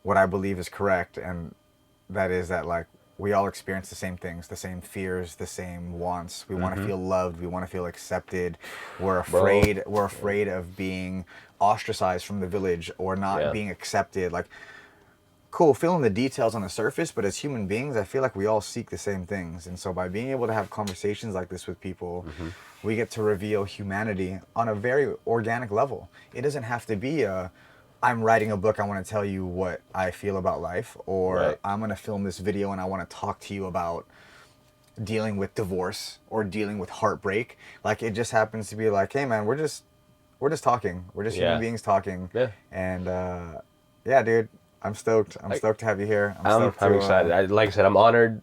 what I believe is correct, and that is that like we all experience the same things, the same fears, the same wants. We want to feel loved. We want to feel accepted. We're afraid. We're afraid of being ostracized from the village or not being accepted. Like, cool, filling the details on the surface, but as human beings, I feel like we all seek the same things. And so by being able to have conversations like this with people, we get to reveal humanity on a very organic level. It doesn't have to be I'm writing a book, I want to tell you what I feel about life, or I'm going to film this video and I want to talk to you about dealing with divorce or dealing with heartbreak. Like, it just happens to be like, hey man, we're just talking. We're just human beings talking. Yeah. And yeah, dude, I'm stoked. I'm stoked to have you here. I'm excited. Like I said, I'm honored.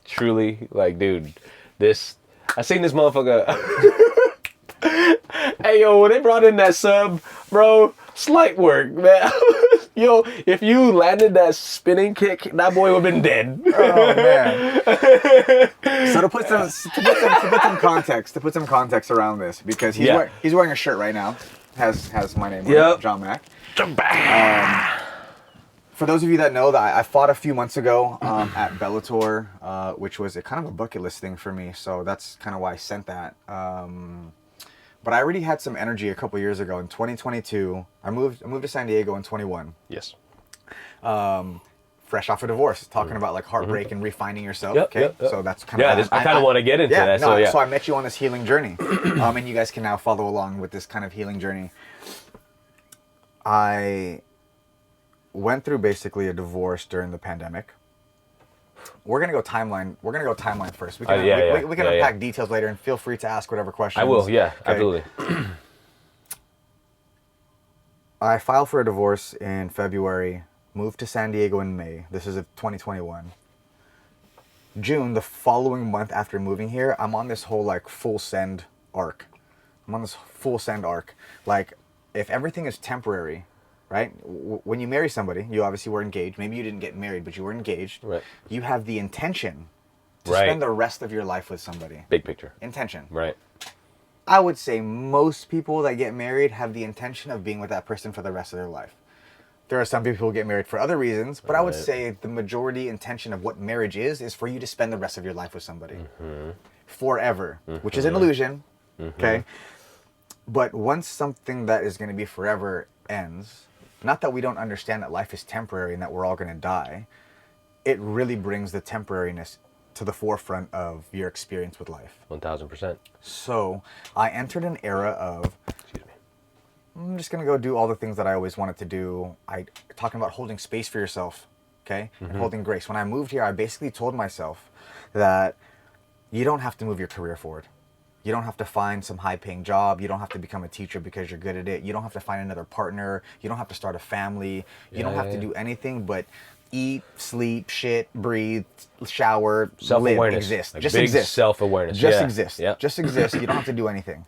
Truly, like, dude, I seen this motherfucker. Hey, yo, when they brought in that sub, bro, slight work, man. Yo, if you landed that spinning kick, that boy would have been dead. Oh man. So to put some context around this, because he's wearing a shirt right now, has my name on it, JonMac. For those of you that know, that I fought a few months ago at Bellator, which was a kind of a bucket list thing for me. So that's kind of why I sent that. But I already had some energy a couple years ago in 2022. I moved to San Diego in 21. Yes. fresh off a divorce, talking about like heartbreak and refining yourself. Yep, okay, yep. so that's kind of I kind of want to get into that. So I met you on this healing journey, and you guys can now follow along with this kind of healing journey. I went through basically a divorce during the pandemic. We're gonna go timeline. We're gonna go timeline first. We can unpack details later, and feel free to ask whatever questions. I will. Yeah, okay? absolutely. I filed for a divorce in February. Moved to San Diego in May. This is of 2021. June, the following month after moving here, I'm on this whole like full send arc. Like, if everything is temporary, right? When you marry somebody, you obviously were engaged. Maybe you didn't get married, but you were engaged. Right. You have the intention to spend the rest of your life with somebody. Big picture. Intention. Right. I would say most people that get married have the intention of being with that person for the rest of their life. There are some people who get married for other reasons, but I would say the majority intention of what marriage is for you to spend the rest of your life with somebody. Forever, which is an illusion, okay? But once something that is going to be forever ends, not that we don't understand that life is temporary and that we're all going to die, it really brings the temporariness to the forefront of your experience with life. 1000%. So I entered an era of, I'm just gonna go do all the things that I always wanted to do. Talking about holding space for yourself, okay, and holding grace. When I moved here, I basically told myself that you don't have to move your career forward. You don't have to find some high-paying job. You don't have to become a teacher because you're good at it. You don't have to find another partner. You don't have to start a family. You don't have to do anything but eat, sleep, shit, breathe, shower, live, exist. Like just big exist. Self-awareness. Just exist. Yep. Just exist. You don't have to do anything.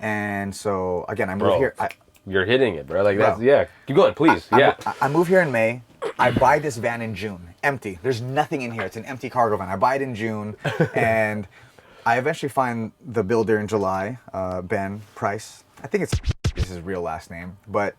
And so again, I moved here. You're hitting it, bro. Like that's Keep going, please. I moved here in May. I buy this van in June, empty. There's nothing in here. It's an empty cargo van. I buy it in June, and I eventually find the builder in July, Ben Price. I think it's his real last name, but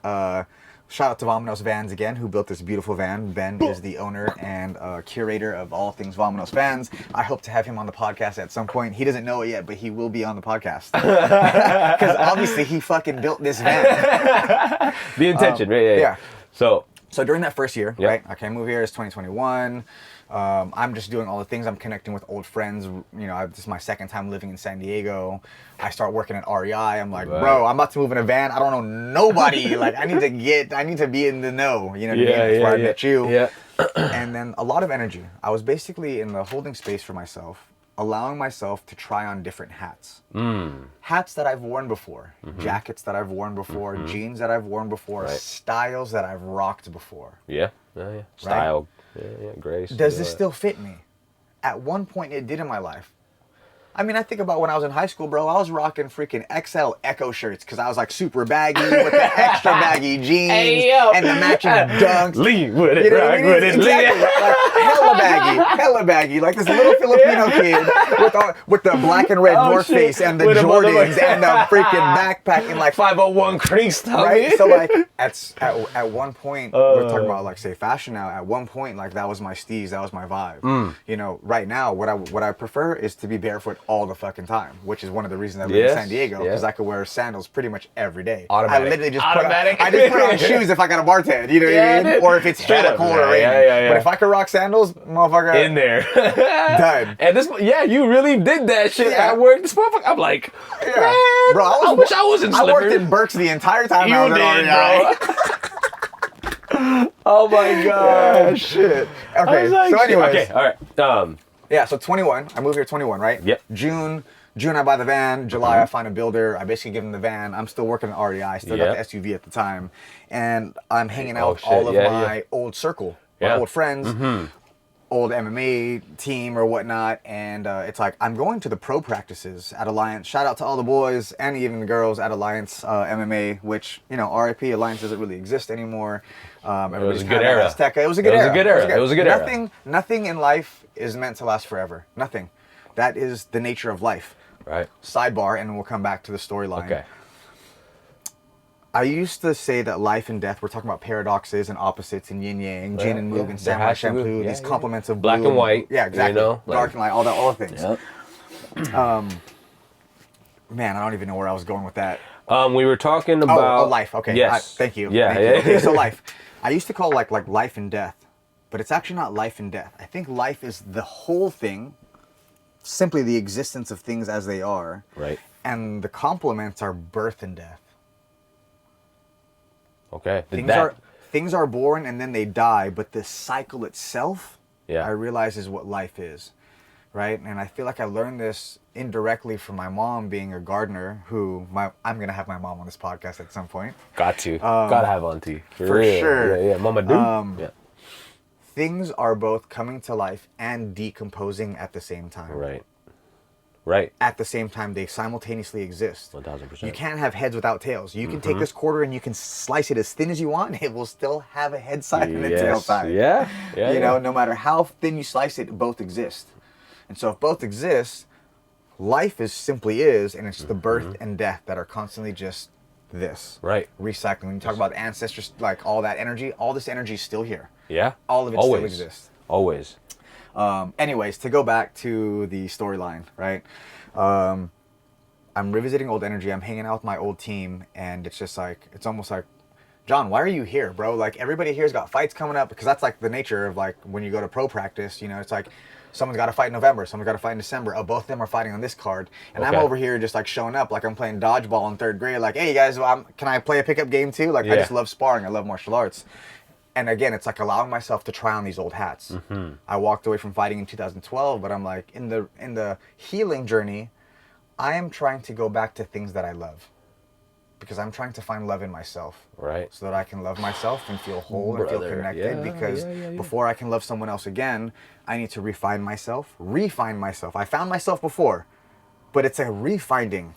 shout out to Vominos Vans again, who built this beautiful van. Ben is the owner and curator of all things Vominos Vans. I hope to have him on the podcast at some point. He doesn't know it yet, but he will be on the podcast. Because obviously he fucking built this van. The intention, right? Yeah. So during that first year, right? Okay, I moved here. It's 2021. I'm just doing all the things. I'm connecting with old friends. You know, this is my second time living in San Diego. I start working at REI. I'm like, bro, I'm about to move in a van. I don't know nobody. Like, I need to be in the know. You know what I mean? That's where I met you. Yeah. And then a lot of energy. I was basically in the holding space for myself, allowing myself to try on different hats. Hats that I've worn before, jackets that I've worn before, jeans that I've worn before, styles that I've rocked before. Yeah. Style. Right? Yeah, grace. Does this still fit me? At one point it did in my life. I mean, I think about when I was in high school, bro, I was rocking freaking XL Echo shirts because I was like super baggy with the extra baggy jeans and the matching dunks. Lean with it, rock with it. Exactly. Like, hella baggy. Like this little Filipino kid with the black and red North Face and the Jordans and the freaking backpack and like 501 cream stuff. Right? So like at one point, we're talking about like say fashion now. At one point, like that was my steez, that was my vibe. You know, right now, what I prefer is to be barefoot all the fucking time, which is one of the reasons I live in San Diego, because I could wear sandals pretty much every day. Automatic. I literally just put on shoes if I got a bartend, you know what I mean? Or if it's hella cold or raining. But if I could rock sandals, motherfucker, in there. Done. And this, you really did that shit at work. This motherfucker, I'm like, man, bro, I wish I was in slippers. I worked in Berks the entire time I was at REI. Oh my god. Shit. Okay, like, so anyways. Okay, all right. So 21. I moved here 21, right? Yep. June I buy the van. July I find a builder. I basically give him the van. I'm still working at REI. I still got the SUV at the time. And I'm hanging out with all of my old circle, my old friends, old MMA team or whatnot. And it's like, I'm going to the pro practices at Alliance. Shout out to all the boys and even the girls at Alliance MMA, which, you know, RIP, Alliance doesn't really exist anymore. It was a good era. It was a good era. Nothing in life is meant to last forever. Nothing. That is the nature of life. Right. Sidebar, and we'll come back to the storyline. Okay. I used to say that life and death, we're talking about paradoxes and opposites and yin yang, Jin and Moog and Samurai Champloo, these complements of black blue and white. Yeah, exactly. You know, dark and light, all the things. Man, I don't even know where I was going with that. We were talking about life. Okay. Yes. Thank you. Yeah. Thank you. Okay, so life. I used to call like life and death but it's actually not life and death. I think life is the whole thing, simply the existence of things as they are. Right. And the complements are birth and death. Okay. Things are born and then they die, but the cycle itself, I realize, is what life is. Right? And I feel like I learned this indirectly from my mom being a gardener, I'm going to have my mom on this podcast at some point. Got to. Gotta have auntie. For sure. Yeah, Mama do. Yeah. Things are both coming to life and decomposing at the same time. Right. At the same time, they simultaneously exist. 1000%. You can't have heads without tails. You can take this quarter and you can slice it as thin as you want. It will still have a head side and a tail side. Yeah. You know, no matter how thin you slice it, both exist. And so if both exist, life simply is, and it's the birth and death that are constantly just this. Right. Recycling. When you talk about ancestors, like all that energy, all this energy is still here. Yeah. All of it still exists. Always. Anyways, to go back to the storyline, right? I'm revisiting old energy. I'm hanging out with my old team, and it's just like, it's almost like, John, why are you here, bro? Like, everybody here's got fights coming up, because that's like the nature of like when you go to pro practice, you know, it's like someone's got to fight in November, someone's got to fight in December. Oh, both of them are fighting on this card. And I'm over here just like showing up like I'm playing dodgeball in 3rd grade. Like, hey, guys, can I play a pickup game too? Like, I just love sparring. I love martial arts. And again, it's like allowing myself to try on these old hats. I walked away from fighting in 2012, but I'm like, in the healing journey, I am trying to go back to things that I love. Because I'm trying to find love in myself. Right. So that I can love myself and feel whole and feel connected. Because before I can love someone else again, I need to refine myself. I found myself before, but it's a refinding.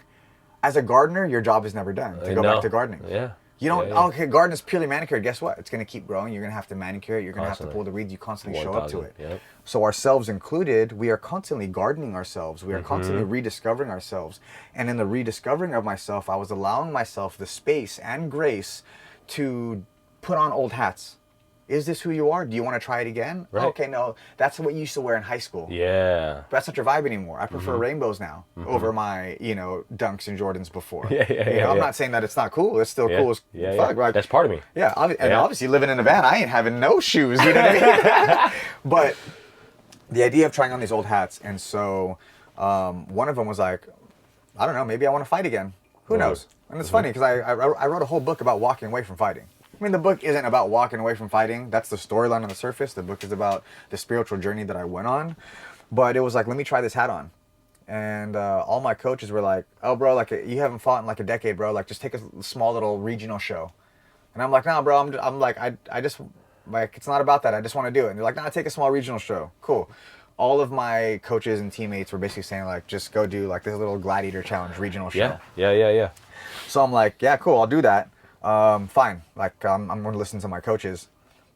As a gardener, your job is never done. To go back to gardening. Yeah. You don't, okay, garden is purely manicured. Guess what? It's going to keep growing. You're going to have to manicure it. You're going to have to pull the weeds. You constantly show up to it. Yep. So ourselves included, we are constantly gardening ourselves. We are constantly rediscovering ourselves. And in the rediscovering of myself, I was allowing myself the space and grace to put on old hats. Is this who you are? Do you want to try it again? Right. Okay, no, that's what you used to wear in high school. Yeah. But that's not your vibe anymore. I prefer rainbows now over my, Dunks and Jordans before. Yeah. I'm not saying that it's not cool. It's still cool as fuck. Right? That's part of me. Yeah, and obviously living in a van, I ain't having no shoes. You know what I mean? But the idea of trying on these old hats, and so one of them was like, I don't know, maybe I want to fight again. Who knows? And it's funny because I wrote a whole book about walking away from fighting. I mean, the book isn't about walking away from fighting. That's the storyline on the surface. The book is about the spiritual journey that I went on. But it was like, let me try this hat on. And all my coaches were like, oh, bro, like you haven't fought in like a decade, bro. Like, just take a small little regional show. And I'm like, nah, bro, I'm like, I just, like, it's not about that. I just want to do it. And they're like, nah, take a small regional show. Cool. All of my coaches and teammates were basically saying, like, just go do like this little gladiator challenge regional show. Yeah. So I'm like, yeah, cool, I'll do that. Fine. Like, I'm going to listen to my coaches.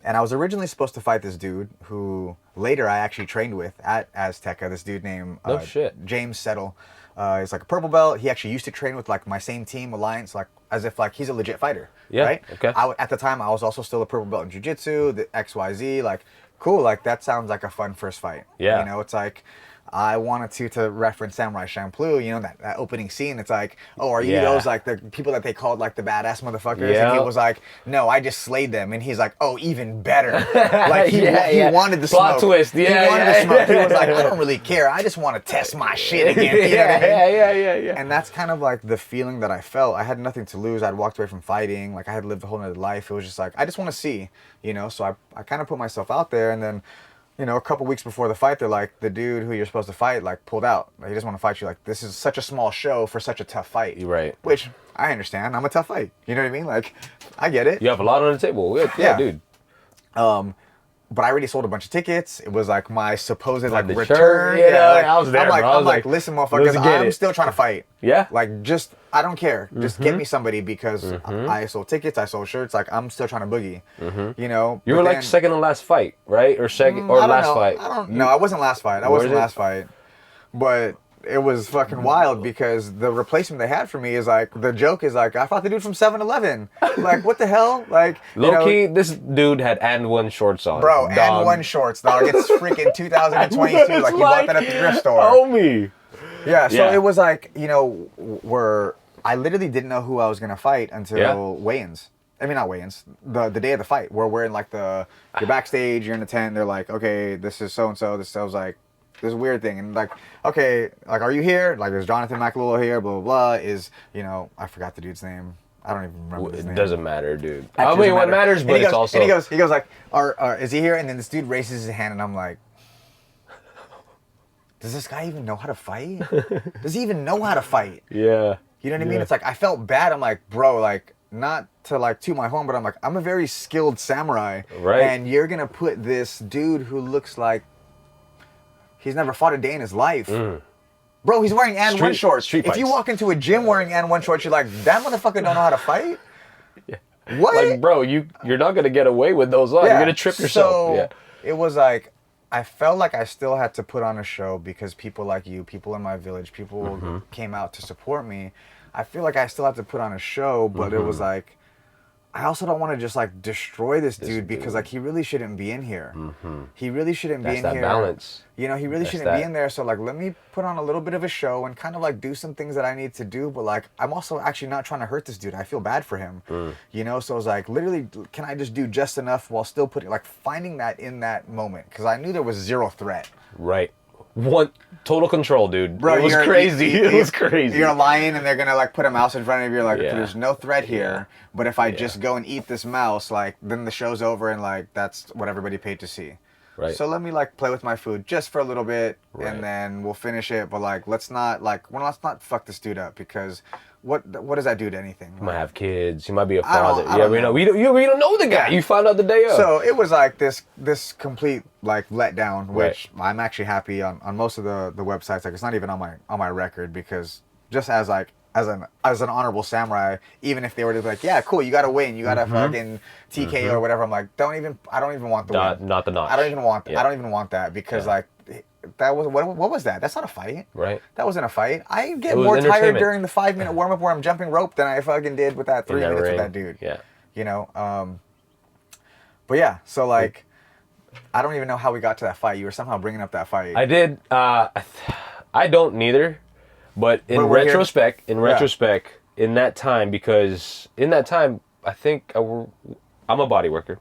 And I was originally supposed to fight this dude who later I actually trained with at Azteca, this dude named James Settle. He's like a purple belt. He actually used to train with like my same team, Alliance, like as if like he's a legit fighter. Yeah. Right? Okay. At the time, I was also still a purple belt in jiu-jitsu, the XYZ. Like, cool. Like, that sounds like a fun first fight. Yeah. You know, it's like, I wanted to reference Samurai Champloo, you know, that opening scene. It's like, oh, are you those, like, the people that they called, like, the badass motherfuckers? Yeah. And he was like, no, I just slayed them. And he's like, oh, even better. Like, he wanted the Plot smoke. twist. He wanted the smoke. He was like, I don't really care. I just want to test my shit again. You know what I mean? Yeah. And that's kind of like the feeling that I felt. I had nothing to lose. I'd walked away from fighting. Like, I had lived a whole nother life. It was just like, I just want to see, you know? So I kind of put myself out there, and then, you know, a couple weeks before the fight, they're like, the dude who you're supposed to fight, like, pulled out. Like, he doesn't want to fight you. Like, this is such a small show for such a tough fight. Right. Which, I understand. I'm a tough fight. You know what I mean? Like, I get it. You have a lot on the table. Yeah, dude. But I already sold a bunch of tickets. It was like my supposed like the return. shirt. Yeah, like, I was there. I'm like, listen, motherfuckers, I'm still trying to fight. Yeah. Like, just, I don't care. Just get me somebody, because I sold tickets, I sold shirts. Like, I'm still trying to boogie. You know. You were like second to last fight, right? Or second or last fight? No, I wasn't last fight. I wasn't last fight. But it was fucking wild, because the replacement they had for me is like, the joke is like, I fought the dude from 7-Eleven. Like, what the hell? Like, low key, this dude had and one shorts on. Bro, dog. And one shorts, dog. It's freaking 2022. Like, you bought that at the thrift store. Homie. Yeah, so it was like, you know, I literally didn't know who I was going to fight until weigh-ins. I mean, not weigh-ins. The day of the fight, where we're in like you're backstage, you're in the tent. They're like, okay, this is so and so. This I was like, this weird thing, and like, okay, like, are you here? Like, there's Jonathan McLuhan here. Blah blah blah. Is I forgot the dude's name. I don't even remember his name. It doesn't matter, dude. Actually, I mean, what matters, but it's also. And he goes like, is he here? And then this dude raises his hand, and I'm like, does this guy even know how to fight? Does he even know how to fight? Yeah. You know what I mean? It's like, I felt bad. I'm like, bro, like, not to like toot my horn, but I'm like, I'm a very skilled samurai. Right. And you're going to put this dude who looks like he's never fought a day in his life. Bro, he's wearing N1 shorts. If you walk into a gym wearing N1 shorts, you're like, that motherfucker don't know how to fight? Yeah. What? Like, bro, you're not going to get away with those on. You're going to trip yourself. So, it was like, I felt like I still had to put on a show because people like you, people in my village, people came out to support me. I feel like I still have to put on a show, but it was like, I also don't want to just like destroy this dude because like he really shouldn't be in here. He really shouldn't be in here. That's that balance. He really shouldn't be in there. So like, let me put on a little bit of a show and kind of like do some things that I need to do. But like, I'm also actually not trying to hurt this dude. I feel bad for him. So I was like, literally, can I just do just enough while still finding that in that moment? Because I knew there was zero threat. Right. One total control, dude. Bro, it was crazy. It was crazy. You're lying, and they're gonna like put a mouse in front of you. Like, there's no threat here. But if I just go and eat this mouse, like, then the show's over, and like that's what everybody paid to see. Right. So let me like play with my food just for a little bit, and then we'll finish it. But like, let's not fuck this dude up because what does that do to anything? You might have kids. You might be a father. We don't know the guy. You found out the day of. So it was like this complete like letdown, which I'm actually happy on most of the websites. Like, it's not even on my record because just as an honorable samurai, even if they were to be like, yeah, cool, you got to win, you got to fucking TK or whatever, I'm like, I don't even want the win. Not the notch. I don't even want that because like that was what was that? That's not a fight. Right. That wasn't a fight. I get more tired during the 5-minute warm up where I'm jumping rope than I fucking did with that 3 minutes with that dude. Yeah. But yeah, so like, I don't even know how we got to that fight. You were somehow bringing up that fight. I did. I don't neither. But in retrospect, in that time, because in that time, I think I'm a body worker.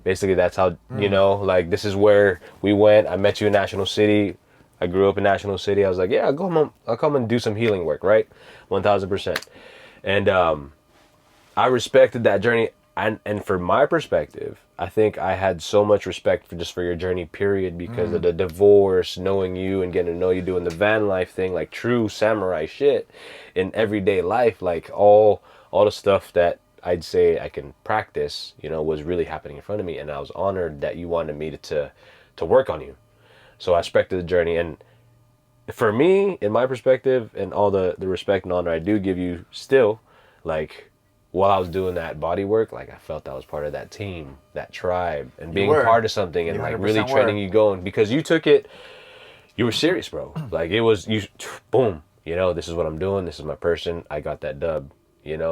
Basically, that's how, like, this is where we went. I met you in National City. I grew up in National City. I was like, yeah, I'll come and do some healing work, right? 1000%. And I respected that journey. And from my perspective, I think I had so much respect for your journey, period, because of the divorce, knowing you and getting to know you, doing the van life thing, like true samurai shit in everyday life, like all the stuff that I'd say I can practice, was really happening in front of me. And I was honored that you wanted me to work on you. So I respected the journey. And for me, in my perspective, and all the respect and honor I do give you still, like, while I was doing that body work, like, I felt I was part of that team, that tribe, and being part of something, and like really training you going, because you took it, you were serious, bro. Like, it was, boom, this is what I'm doing, this is my person, I got that dub,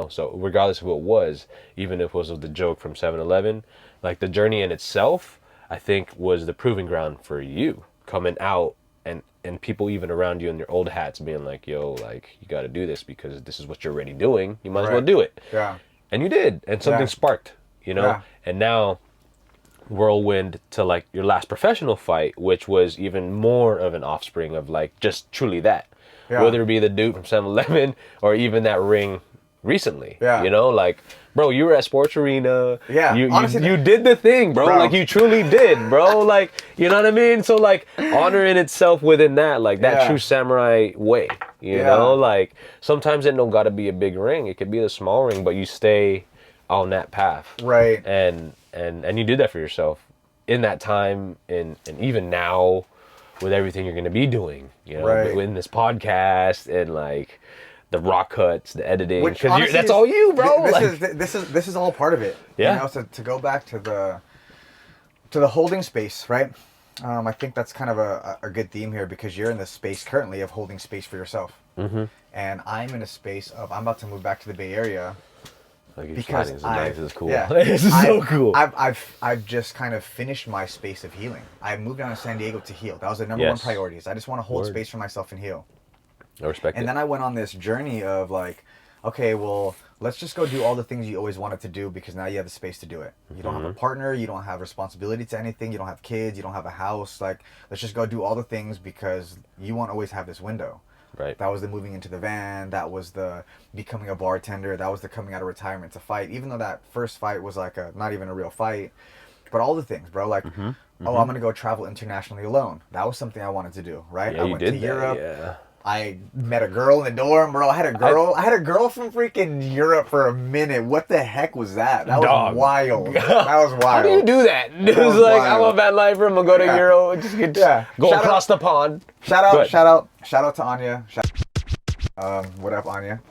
so regardless of what it was, even if it was the joke from 7-Eleven, like, the journey in itself, I think, was the proving ground for you coming out, and people even around you in their old hats being like, yo, like, you got to do this because this is what you're already doing. You might as well do it. Yeah. And you did. And something sparked, Yeah. And now, whirlwind to, like, your last professional fight, which was even more of an offspring of, like, just truly that. Yeah. Whether it be the dude from 7-Eleven or even that ring recently. Yeah. Like, bro, you were at Sports Arena. Yeah. You did the thing, bro. Like, you truly did, bro. Like, you know what I mean? So, like, honor in itself within that, like, that true samurai way, you know? Like, sometimes it don't gotta be a big ring. It could be a small ring, but you stay on that path. Right. And you did that for yourself in that time, and even now with everything you're gonna be doing, in this podcast and, like, the rock cuts, the editing, because that's all you, bro. This is all part of it. Yeah. To go back to the holding space, right? I think that's kind of a good theme here because you're in the space currently of holding space for yourself, and I'm in a space of I'm about to move back to the Bay Area. Like, because this is cool. Yeah, this is so cool. I've just kind of finished my space of healing. I moved down to San Diego to heal. That was the number one priority. I just want to hold space for myself and heal. I respect it. And then I went on this journey of like, okay, well, let's just go do all the things you always wanted to do because now you have the space to do it. You don't have a partner, you don't have responsibility to anything, you don't have kids, you don't have a house. Like, let's just go do all the things because you won't always have this window. Right. That was the moving into the van. That was the becoming a bartender. That was the coming out of retirement to fight. Even though that first fight was like not even a real fight. But all the things, bro. Like, oh, I'm going to go travel internationally alone. That was something I wanted to do, right? Yeah, I you went did to that, Europe. yeah. I met a girl in the dorm, bro. I had a girl from freaking Europe for a minute. What the heck was that? That was wild. That was wild. How do you do that? It was like, I'm a bad lifer. I'm gonna go to Euro and just go across the pond. Shout out to Anya. What up, Anya?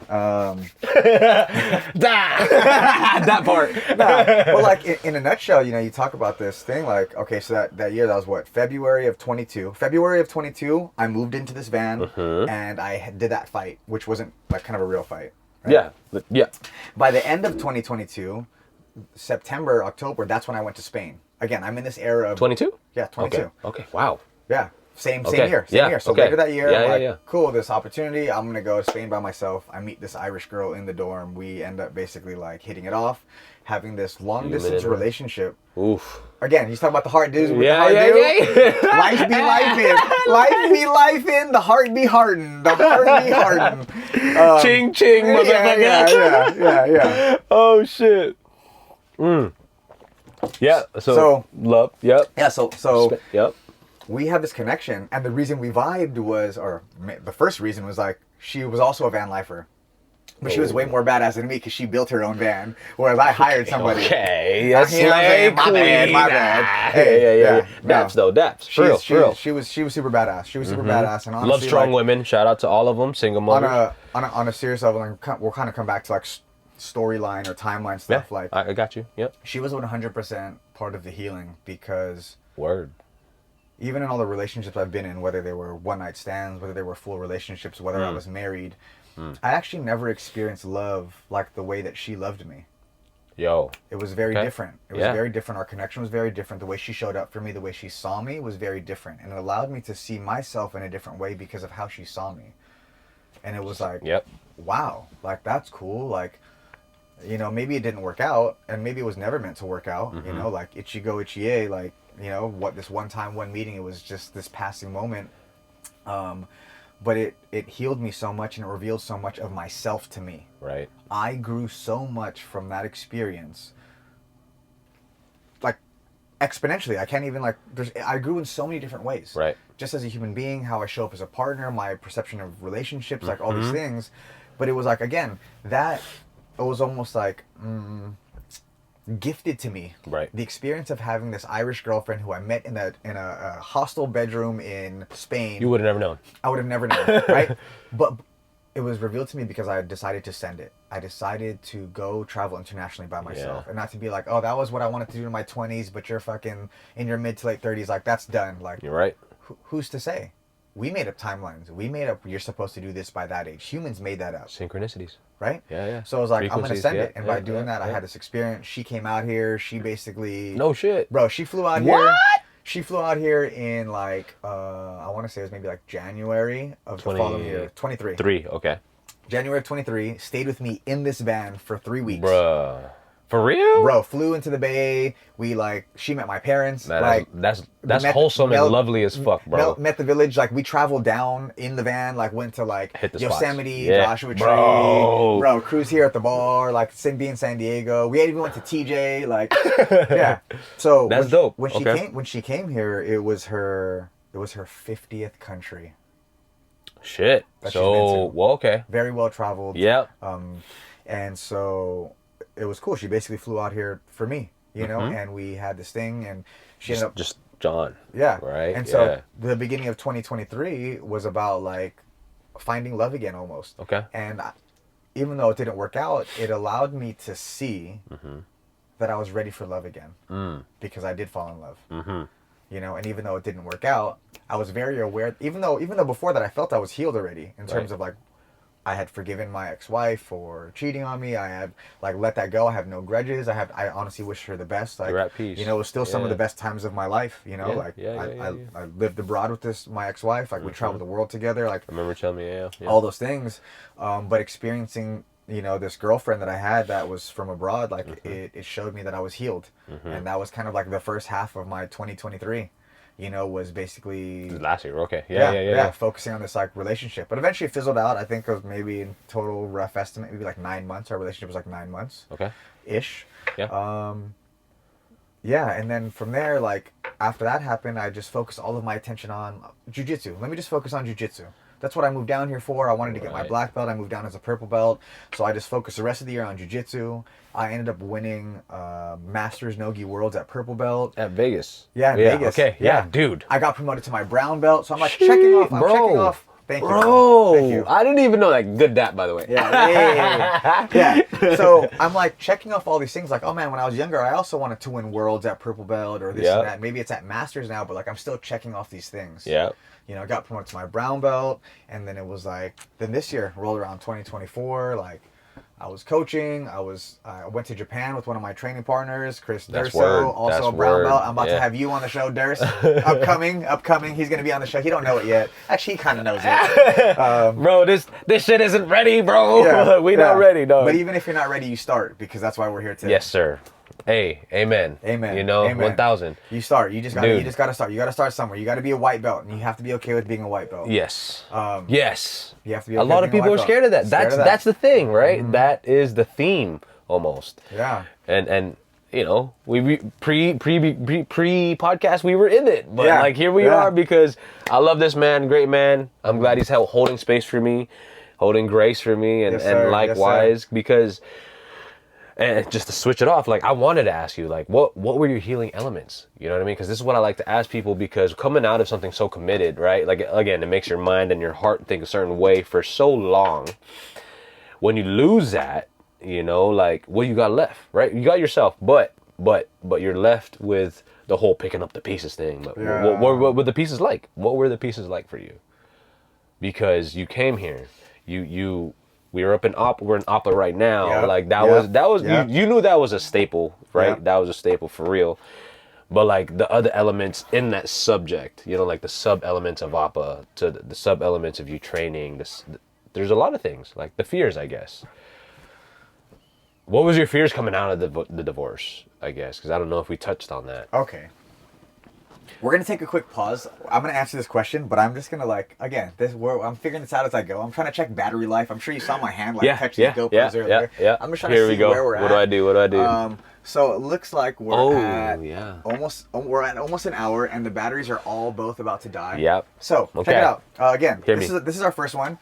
That part. Well, like in a nutshell, you talk about this thing. Like, okay, so that year, that was what, February of 22. February of 22, I moved into this van and I did that fight, which wasn't like kind of a real fight. Right? Yeah. By the end of 2022, September, October, that's when I went to Spain. Again, I'm in this era of 22. Yeah, 22. Okay. Wow. Yeah. Same Okay. year. So later that year, I'm like, cool, this opportunity, I'm going to go to Spain by myself. I meet this Irish girl in the dorm. We end up basically like hitting it off, having this long distance relationship. Oof. Again, you talk about the heart dudes with Yeah. Life be life in. Life be life in. The heart be hardened. The heart be hardened. Ching ching, motherfucker. Yeah. Oh shit. Yeah. So love. Yep. Yeah. So. Yep. We have this connection, and the reason we vibed was, or the first reason was like, she was also a van lifer. But she was way more badass than me because she built her own van, whereas I hired somebody. Okay, that's my bad. Hey, yeah. Daps though, daps. For real. She was super badass. She was super badass, and honestly, love strong women. Shout out to all of them, single mothers. On a serious level, and we'll kind of come back to like storyline or timeline stuff. Yeah, like I got you. Yep. She was 100% part of the healing because word. Even in all the relationships I've been in, whether they were one-night stands, whether they were full relationships, whether I was married, I actually never experienced love like the way that she loved me. Yo. It was very different. It was very different. Our connection was very different. The way she showed up for me, the way she saw me was very different. And it allowed me to see myself in a different way because of how she saw me. And it was like, wow, like that's cool. Like, maybe it didn't work out, and maybe it was never meant to work out, like Ichigo Ichie, like, what this one meeting, it was just this passing moment. But it healed me so much, and it revealed so much of myself to me. Right. I grew so much from that experience. Like, exponentially. I can't even, like, I grew in so many different ways. Right. Just as a human being, how I show up as a partner, my perception of relationships, like all these things. But it was like, again, it was almost like gifted to me. Right. The experience of having this Irish girlfriend who I met in a hostel bedroom in Spain. You would have never known. I would have never known, right? But it was revealed to me because I decided to send it. I decided to go travel internationally by myself, and not to be like, oh, that was what I wanted to do in my 20s, but you're fucking in your mid to late 30s, like that's done. Like, you're right. Who's to say? We made up timelines. We made up, you're supposed to do this by that age. Humans made that up. Synchronicities. Right? Yeah. So I was like, I'm going to send it. And by doing that, I had this experience. She came out here. She basically... No shit. Bro, she flew out here. She flew out here in like, I want to say it was maybe like January of the following year. 23. Okay. January of 23. Stayed with me in this van for 3 weeks. Bruh. For real? Bro, flew into the Bay. She met my parents. Man, that's wholesome and lovely as fuck, bro. Met the village. Like, we traveled down in the van. Like, went to like Yosemite, Joshua Tree. Bro, cruise here at the bar. Like, be in San Diego. We even went to TJ. Like, yeah. So that's dope. When she came here, it was her 50th country. Shit. So, well, okay. Very well traveled. Yeah. And so it was cool. She basically flew out here for me, and we had this thing, and she ended up just John. Yeah. Right. And so the beginning of 2023 was about like finding love again almost. Okay. And even though it didn't work out, it allowed me to see that I was ready for love again because I did fall in love. And even though it didn't work out, I was very aware, even though before that I felt I was healed already in terms of like, I had forgiven my ex-wife for cheating on me. I had like let that go. I have no grudges. I honestly wish her the best. Like, you're at peace. It was still some of the best times of my life. I lived abroad with my ex-wife. Like, we traveled the world together. Like, I remember telling me, all those things. But experiencing you know, this girlfriend that I had that was from abroad, like it showed me that I was healed. And that was kind of like the first half of my 2023, you know, was basically last year. Okay. Yeah. focusing on this like relationship, but eventually it fizzled out. I think it was maybe in total rough estimate, maybe like 9 months. Our relationship was like 9 months. Okay. Ish. Yeah. Yeah, and then from there, like after that happened, I just focused all of my attention on jiu-jitsu. Let me just focus on jiu-jitsu. That's what I moved down here for. I wanted to get my black belt. I moved down as a purple belt. So I just focused the rest of the year on jiu-jitsu. I ended up winning Masters Nogi Worlds at purple belt. At Vegas. Yeah, in Vegas. Okay. Yeah, dude. I got promoted to my brown belt. So I'm like checking off. I'm checking off. Thank you. Bro, Thank you. I didn't even know that. Good dap, by the way. Yeah. So I'm like checking off all these things. Like, oh man, when I was younger, I also wanted to win worlds at purple belt or this and that. Maybe it's at Masters now, but like I'm still checking off these things. Yeah. You know, I got promoted to my brown belt, and then it was like, then this year rolled around 2024. Like, I was coaching. I went to Japan with one of my training partners, Chris Durso, also a brown belt. I'm about to have you on the show, Durs. upcoming. He's gonna be on the show. He don't know it yet. Actually, he kind of knows it. Bro, this shit isn't ready, bro. We not ready, dog. But even if you're not ready, you start, because that's why we're here today. Yes, sir. Hey, amen. Amen. You know, amen. 1,000. You start. You just gotta start. You gotta start somewhere. You gotta be a white belt, and you have to be okay with being a white belt. Yes. Yes. You have to be. Okay a lot of people are scared of that. That's the thing, right? Mm-hmm. That is the theme almost. Yeah. And you know, we pre podcast we were in it, but like here we are, because I love this man, great man. I'm glad he's holding space for me, holding grace for me, and likewise, because. And just to switch it off, like I wanted to ask you, like, what were your healing elements? You know what I mean? Because this is what I like to ask people, because coming out of something so committed, right? Like, again, it makes your mind and your heart think a certain way for so long. When you lose that, you know, like, what you got left, right? You got yourself, but you're left with the whole picking up the pieces thing. But what were the pieces like? What were the pieces like for you? Because you came here, we were we're in Oppa right now. Like that was you knew that was a staple, right? That was a staple for real. But like the other elements in that subject, you know, like the sub elements of Oppa to the sub elements of you training, there's a lot of things, like the fears, I guess. What was your fears coming out of the divorce, I guess? Because I don't know if we touched on that. Okay. We're going to take a quick pause. I'm going to answer this question, but I'm just going to I'm figuring this out as I go. I'm trying to check battery life. I'm sure you saw my hand touch these GoPros earlier. I'm just trying to see where we're at. What do I do? So it looks like we're at almost an hour, and the batteries are both about to die. Yep. So check it out. Again, this is our first one.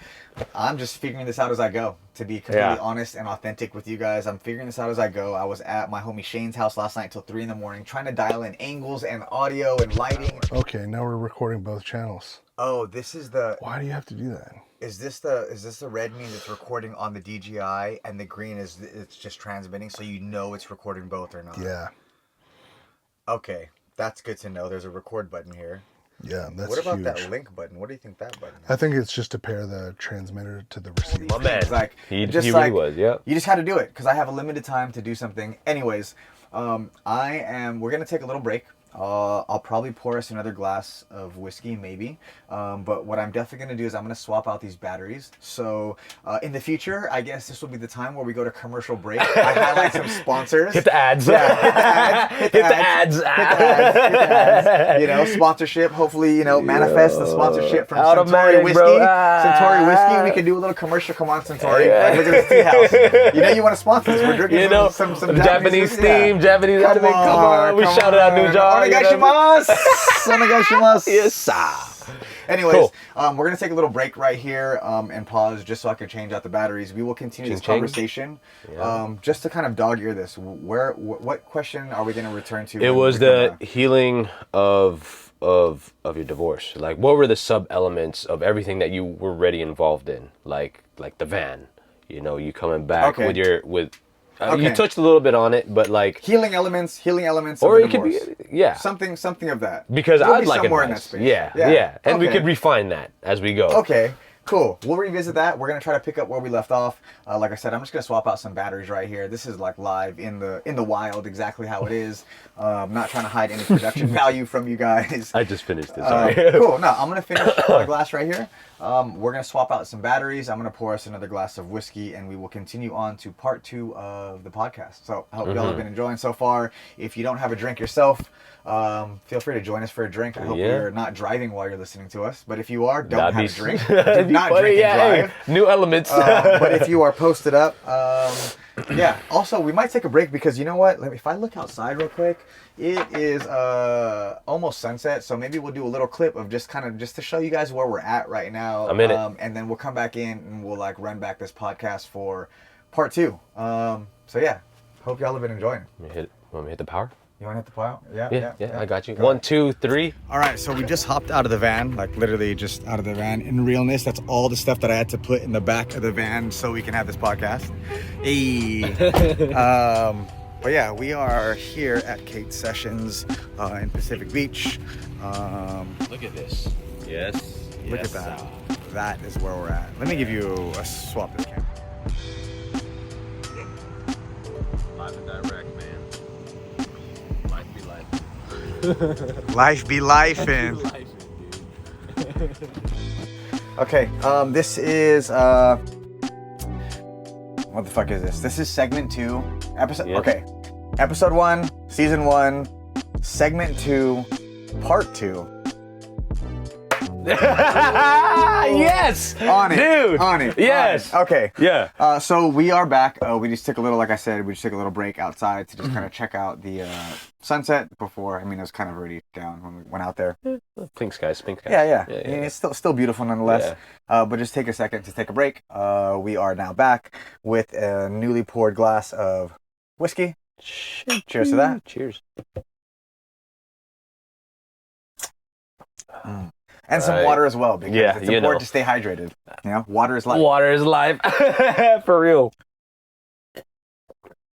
I'm just figuring this out as I go, to be completely honest and authentic with you guys. I'm figuring this out as I go. I was at my homie Shane's house last night till 3 a.m, trying to dial in angles and audio and lighting. Okay, now we're recording both channels. Oh, this is the... Why do you have to do that? Is this the red means it's recording on the DJI, and the green is it's just transmitting, so you know it's recording both or not? Yeah. Okay, that's good to know. There's a record button here. Yeah, that's What about huge. that link button? What do you think that button is? I think it's just to pair the transmitter to the receiver. My man, like, he really was, yeah. You just had to do it, because I have a limited time to do something. Anyways, we're going to take a little break. I'll probably pour us another glass of whiskey, maybe. But what I'm definitely going to do is I'm going to swap out these batteries. So in the future, I guess this will be the time where we go to commercial break. I highlight some sponsors. Hit the ads. Yeah, hit the ads. Hit the ads. You know, sponsorship. Hopefully, you know, manifest the sponsorship from Centauri Whiskey. Centauri Whiskey. We can do a little commercial. Come on, Centauri. Like, look at this tea house. You know, you want to sponsor this. We're drinking some Japanese theme, Japanese anime. Come on. We shouted out New John. Yes, Anyways, cool. We're going to take a little break right here and pause just so I can change out the batteries. We will continue this conversation just to kind of dog ear this. What question are we going to return to? It was the healing of your divorce. Like, what were the sub elements of everything that you were already involved in? Like the van, you know, you coming back with you touched a little bit on it, but like healing elements, or of it could be something of that. Because I'd like somewhere advice. In that space. Yeah. And we could refine that as we go. Okay. Cool. We'll revisit that. We're gonna try to pick up where we left off. Like I said, I'm just gonna swap out some batteries right here. This is like live in the wild, exactly how it is. I'm not trying to hide any production value from you guys. I just finished it. Sorry. Cool. No, I'm gonna finish my glass right here. We're gonna swap out some batteries. I'm gonna pour us another glass of whiskey, and we will continue on to part 2 of the podcast. So I hope y'all have been enjoying so far. If you don't have a drink yourself, feel free to join us for a drink. I hope you're not driving while you're listening to us. But if you are, don't have a drink. Do not drink and drive. New elements. But if you are posted up, yeah. Also, we might take a break because you know what? If I look outside real quick, it is almost sunset. So maybe we'll do a little clip of just to show you guys where we're at right now. I'm in it. And then we'll come back in and we'll like run back this podcast for part 2. So yeah, hope y'all have been enjoying. Want me to hit the power? You want to hit the plow? Yeah, I got you. 1, 2, 3. All right, so we just hopped out of the van, like literally just out of the van. In realness, that's all the stuff that I had to put in the back of the van so we can have this podcast. Hey. But yeah, we are here at Kate Sessions in Pacific Beach. Look at this. Yes. Look at that. That is where we're at. Let me give you a swap this camera. Live and direct, man. Life be life. Life be lifing'. Okay, this is what the fuck is this? This is segment 2, episode. Yes. Okay, episode 1, season 1, segment 2, part 2. Yes, on it, dude. On it. Yes. On it. Okay. Yeah. So we are back. We just took a little, like I said, we just took a little break outside to just kind of check out the sunset before. I mean, it was kind of already down when we went out there. Pink skies. Yeah. I mean, it's still beautiful nonetheless. Yeah. But just take a second to take a break. We are now back with a newly poured glass of whiskey. Cheers to that. Cheers. And some water as well, because it's important to stay hydrated. You know, water is life. Water is life. For real.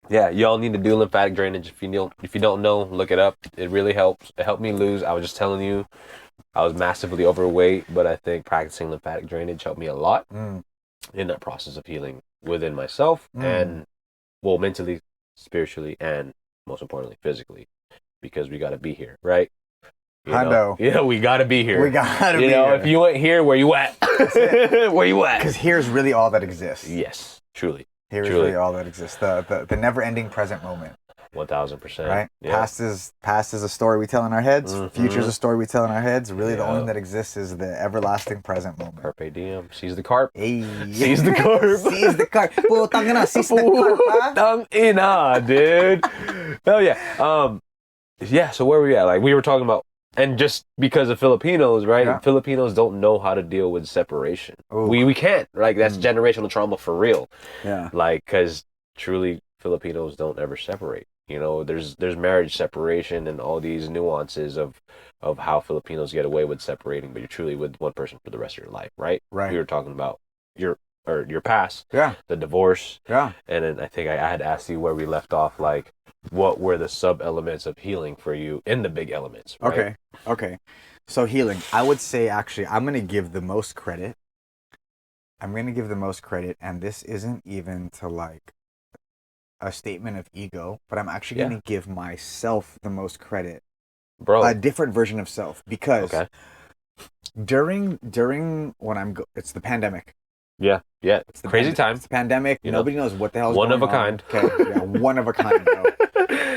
Yeah, y'all need to do lymphatic drainage. If you don't know, look it up. It really helps. It helped me lose. I was just telling you, I was massively overweight, but I think practicing lymphatic drainage helped me a lot in that process of healing within myself and, well, mentally, spiritually, and most importantly, physically, because we got to be here, right? I know. Yeah, we gotta be here. We gotta be here. You know, if you ain't here, where you at? Where you at? Because here's really all that exists. Yes, truly. Here's really all that exists. The never-ending present moment. 1000%. Right? Yeah. Past is a story we tell in our heads. Future is a story we tell in our heads. Really, the only thing that exists is the everlasting present moment. Carpe diem. Seize the carp. Hey. Seize the carp. Seize the carp. Putang ina, seize the carp, ha? Putang ina, dude. Hell yeah. Yeah, so where we at? Like, we were talking about, and just because of Filipinos, right? Yeah. Filipinos don't know how to deal with separation. Ooh. We can't. Like, that's generational trauma for real. Yeah. Like, because truly, Filipinos don't ever separate. You know, there's marriage separation and all these nuances of how Filipinos get away with separating, but you're truly with one person for the rest of your life, right? Right. We were talking about your past. Yeah. The divorce. Yeah. And then I think I had asked you where we left off, like, what were the sub-elements of healing for you in the big elements, right? Okay. So healing, I would say, actually, I'm going to give the most credit. And this isn't even to, like, a statement of ego, but I'm actually going to give myself the most credit. Bro. A different version of self. Because during when it's the pandemic. Yeah. It's the crazy time. It's the pandemic. Nobody knows what the hell's going on. One of a kind. Okay, yeah, one of a kind, bro.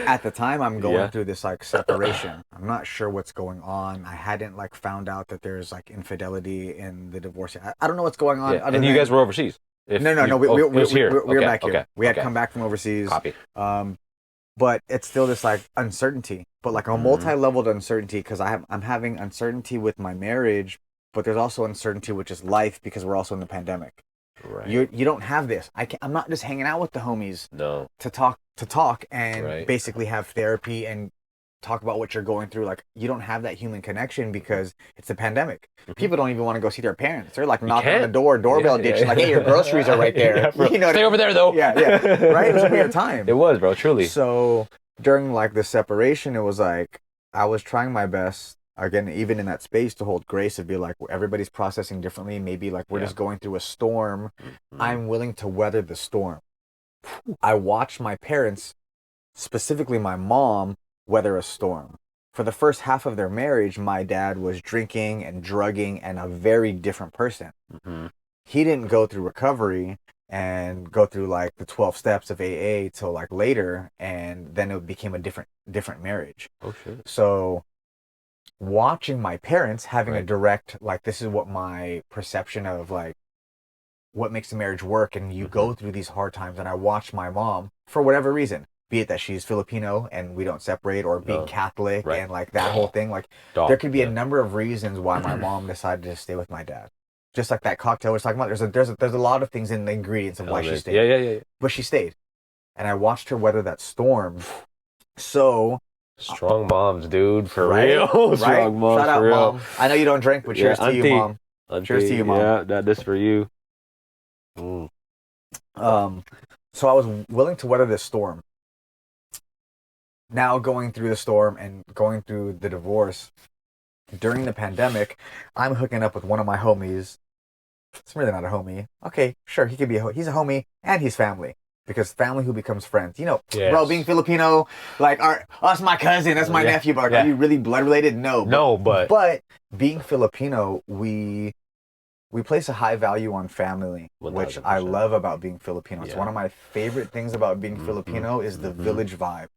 At the time, I'm going through this, like, separation. I'm not sure what's going on. I hadn't, like, found out that there's, like, infidelity in the divorce. I don't know what's going on. Yeah. And you guys were overseas. No. We were back here. We had come come back from overseas. Copy. But it's still this, like, uncertainty. But, like, a multi-leveled uncertainty, because I'm having uncertainty with my marriage, but there's also uncertainty with just life because we're also in the pandemic. Right. You don't have this. I'm not just hanging out with the homies. No. To talk and basically have therapy and talk about what you're going through. Like, you don't have that human connection because it's the pandemic. People don't even want to go see their parents. They're like knocking on the doorbell ditch, like, hey, your groceries are right there. You know, stay over there though. Yeah. Right? It was a weird time. It was, bro, truly. So during, like, the separation, it was like I was trying my best. again, even in that space, to hold grace, and be like, everybody's processing differently. Maybe like we're just going through a storm. I'm willing to weather the storm. I watched my parents, specifically my mom, weather a storm. For the first half of their marriage, my dad was drinking and drugging and a very different person. He didn't go through recovery and go through like the 12 steps of AA till like later, and then it became a different marriage. Oh shit. So watching my parents having a direct, like, this is what my perception of like what makes the marriage work, and you go through these hard times. And I watched my mom, for whatever reason, be it that she's Filipino and we don't separate, or being Catholic and like that whole thing, like there could be a number of reasons why my mom decided to stay with my dad. Just like that cocktail we're talking about, there's a lot of things in the ingredients of why she stayed. Yeah. But she stayed, and I watched her weather that storm. So strong moms, dude, for real. Strong moms, shout out, for real. Mom. I know you don't drink, but cheers to you, Mom. Cheers to you, Mom. Yeah, this for you. So I was willing to weather this storm. Now going through the storm and going through the divorce during the pandemic, I'm hooking up with one of my homies. It's really not a homie. Okay, sure, he could be he's a homie and he's family. Because family who becomes friends. You know, bro, being Filipino, like, that's my cousin, that's my nephew, but are you really blood related? No. But being Filipino, we place a high value on family, 100%. Which I love about being Filipino. It's one of my favorite things about being Filipino is the village vibe.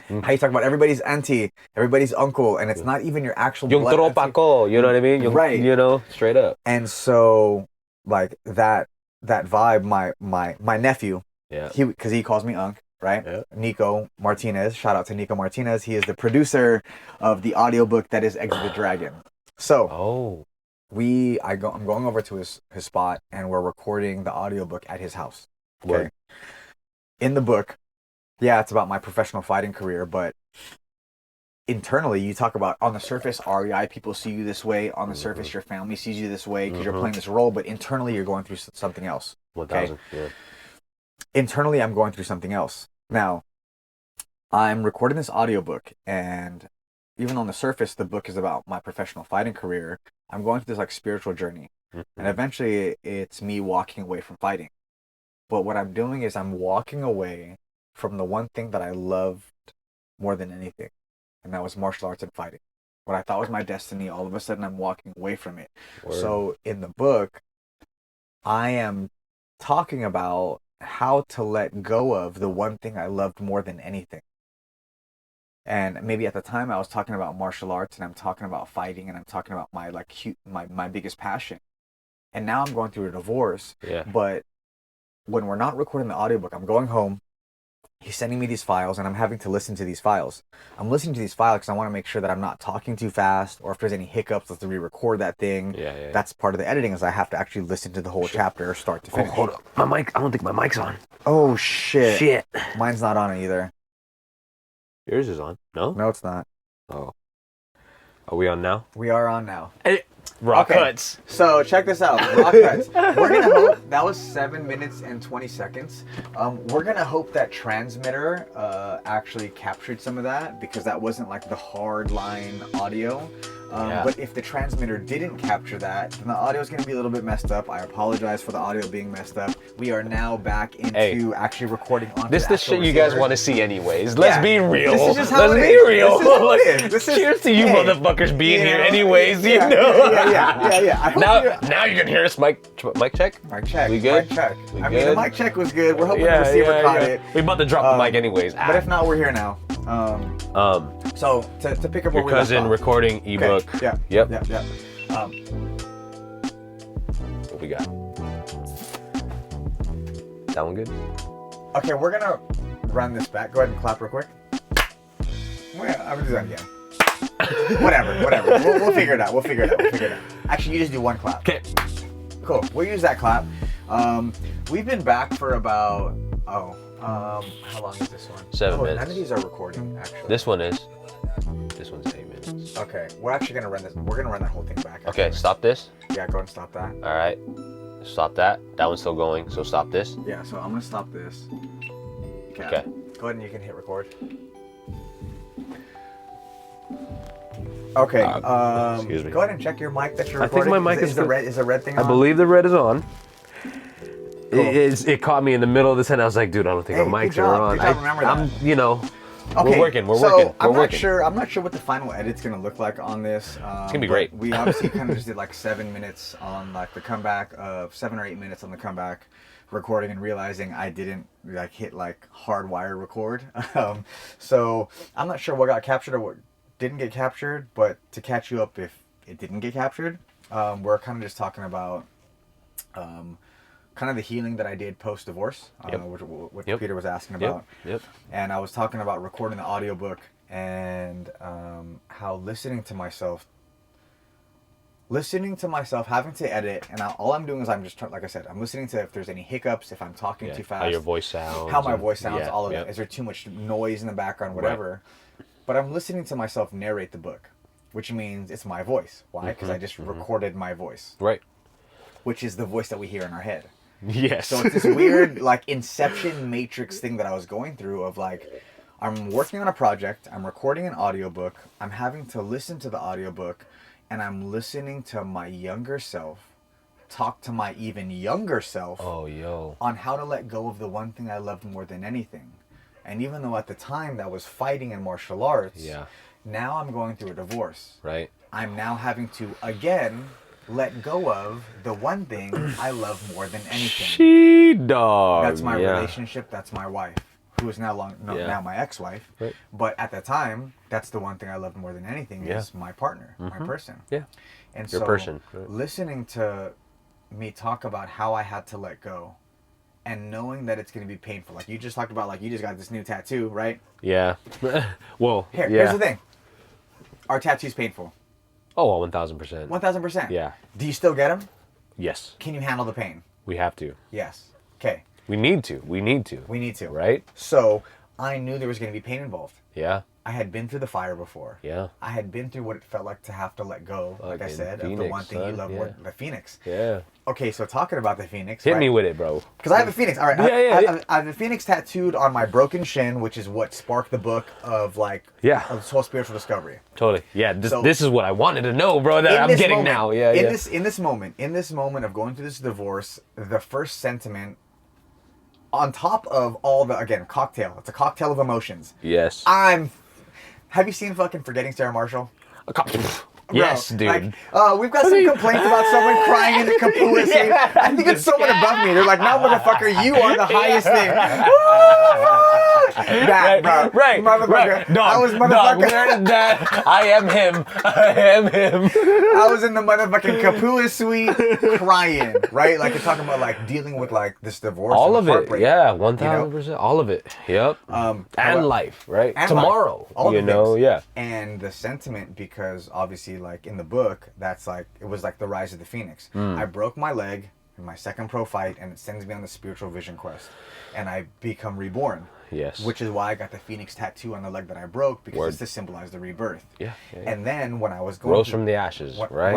How you talk about everybody's auntie, everybody's uncle, and it's not even your actual Yung blood. tropa ko, you know what I mean? Right. You know, straight up. And so, like, that vibe, my nephew, because he calls me Unc, right? Yeah. Nico Martinez, shout out to Nico Martinez. He is the producer of the audiobook that is Exit the Dragon. So, I'm going over to his spot, and we're recording the audiobook at his house. Okay. Word. In the book, it's about my professional fighting career, but internally, you talk about, on the surface, REI people see you this way. On the surface, your family sees you this way because you're playing this role, but internally, you're going through something else. 1,000. Yeah. Internally, I'm going through something else. Now, I'm recording this audiobook, and even on the surface, the book is about my professional fighting career. I'm going through this like spiritual journey, and eventually it's me walking away from fighting. But what I'm doing is I'm walking away from the one thing that I loved more than anything, and that was martial arts and fighting. What I thought was my destiny, all of a sudden I'm walking away from it. Word. So in the book, I am talking about how to let go of the one thing I loved more than anything. And maybe at the time I was talking about martial arts, and I'm talking about fighting, and I'm talking about my my biggest passion. And now I'm going through a divorce. Yeah. But when we're not recording the audiobook, I'm going home. He's sending me these files, and I'm having to listen to these files. I'm listening to these files because I want to make sure that I'm not talking too fast, or if there's any hiccups, let's re-record that thing. Yeah. That's part of the editing, is I have to actually listen to the whole chapter, start to finish. Hold up. My mic, I don't think my mic's on. Oh, shit. Mine's not on either. Yours is on. No? No, it's not. Oh. Are we on now? We are on now. Rock cuts. So check this out. Rock cuts. We're gonna hope that was 7 minutes and 20 seconds. We're gonna hope that transmitter actually captured some of that, because that wasn't like the hard line audio. But if the transmitter didn't capture that, then the audio is going to be a little bit messed up. I apologize for the audio being messed up. We are now back into actually recording on this. The shit you guys want to see anyways. Let's be real. This is just how it is. Let's be real. This is how it is. Cheers to you motherfuckers being here anyways. You know. Yeah. Now you're gonna hear us. Mic check. Mic check. We good? Mic check. I mean, the mic check was good. We're hoping the receiver caught it. We about to drop the mic anyways. But if not, we're here now. So to pick up where your cousin recording ebook. Okay. Yep. What we got? That one good? Okay, we're gonna run this back. Go ahead and clap real quick. Well, I'm gonna do that again. whatever. We'll figure it out. We'll figure it out. Actually, you just do one clap. Okay. Cool. We'll use that clap. We've been back for about how long is this one? 7 minutes. None of these are recording, actually. This one is. This one's 8 minutes. Okay, we're actually gonna run this. We're gonna run that whole thing back. Actually. Okay, stop this. Yeah, go ahead and stop that. All right, stop that. That one's still going, so stop this. Yeah, so I'm gonna stop this. Okay. Go ahead and you can hit record. Okay. Excuse me. Go ahead and check your mic that you're I think recording. my mic is the good. red. Is the red thing I on? believe the red is on. Cool. It caught me in the middle of this, and I was like, dude, I don't think Hey, our mics good are job. on. Good job, remember that. I'm, you know, Okay, we're working. We're so working. I'm We're not working. sure. I'm not sure what the final edit's gonna look like on this. It's gonna be great. We obviously kind of just did like 7 minutes on like the comeback of 7 or 8 minutes on the comeback recording, and realizing I didn't like hit like hardwire record. So I'm not sure what got captured or what didn't get captured. But to catch you up, if it didn't get captured, we're kind of just talking about. Kind of the healing that I did post-divorce, which Peter was asking about. Yep. And I was talking about recording the audiobook and how listening to myself, having to edit, and all I'm doing is I'm just, like I said, I'm listening to if there's any hiccups, if I'm talking too fast. How your voice sounds. How my voice sounds, yeah, all of yeah. that. Is there too much noise in the background, whatever. Right. But I'm listening to myself narrate the book, which means it's my voice. Why? Because I just recorded my voice. Right. Which is the voice that we hear in our head. Yes. So it's this weird like Inception Matrix thing that I was going through of like, I'm working on a project, I'm recording an audiobook, I'm having to listen to the audiobook, and I'm listening to my younger self talk to my even younger self on how to let go of the one thing I loved more than anything. And even though at the time that was fighting in martial arts, now I'm going through a divorce. Right. I'm now having to again let go of the one thing I love more than anything. She-dog. That's my relationship. That's my wife, who is now now my ex-wife. Right. But at the time, that's the one thing I loved more than anything is my partner, my person. Yeah. And Your so person. Right. listening to me talk about how I had to let go, and knowing that it's going to be painful. Like you just talked about, like you just got this new tattoo, right? Yeah. Well, Here's the thing. Our tattoo's painful. Oh, 1,000%. 1,000%. Yeah. Do you still get them? Yes. Can you handle the pain? We have to. Yes. Okay. We need to. We need to. We need to. Right? So I knew there was going to be pain involved. Yeah. I had been through the fire before. Yeah. I had been through what it felt like to have to let go, like I said, Phoenix, of the one thing you son. love more, the Phoenix. Yeah. Okay, so talking about the Phoenix. Hit me with it, bro. Because I have a Phoenix. All right. Yeah. I have a Phoenix tattooed on my broken shin, which is what sparked the book of like of this whole spiritual discovery. Totally. Yeah. This is what I wanted to know, bro. That I'm getting moment, now. Yeah. In this moment of going through this divorce, the first sentiment, on top of all the cocktail. It's a cocktail of emotions. Yes. Have you seen fucking Forgetting Sarah Marshall? Yes, Bro, dude. Like, we've got some complaints about someone crying in the Kapua scene. I think it's someone above me. They're like, no, motherfucker, you are the highest thing. That, bro. Right. Motherfucker. Dog, I was motherfucker. That. I am him. I am him. I was in the motherfucking Kapua suite crying, right? Like, you're talking about, like, dealing with, like, this divorce. All and of heartbreak. it. Yeah, 1,000%. All of it. Yep. And life, right? And tomorrow. Life. All you know, things. yeah. And the sentiment, because obviously, like in the book, that's like it was like the rise of the Phoenix. I broke my leg in my second pro fight, and it sends me on the spiritual vision quest, and I become reborn. Yes. Which is why I got the Phoenix tattoo on the leg that I broke, because it's to symbolize the rebirth. Yeah. And then when I was going rose from the ashes, right?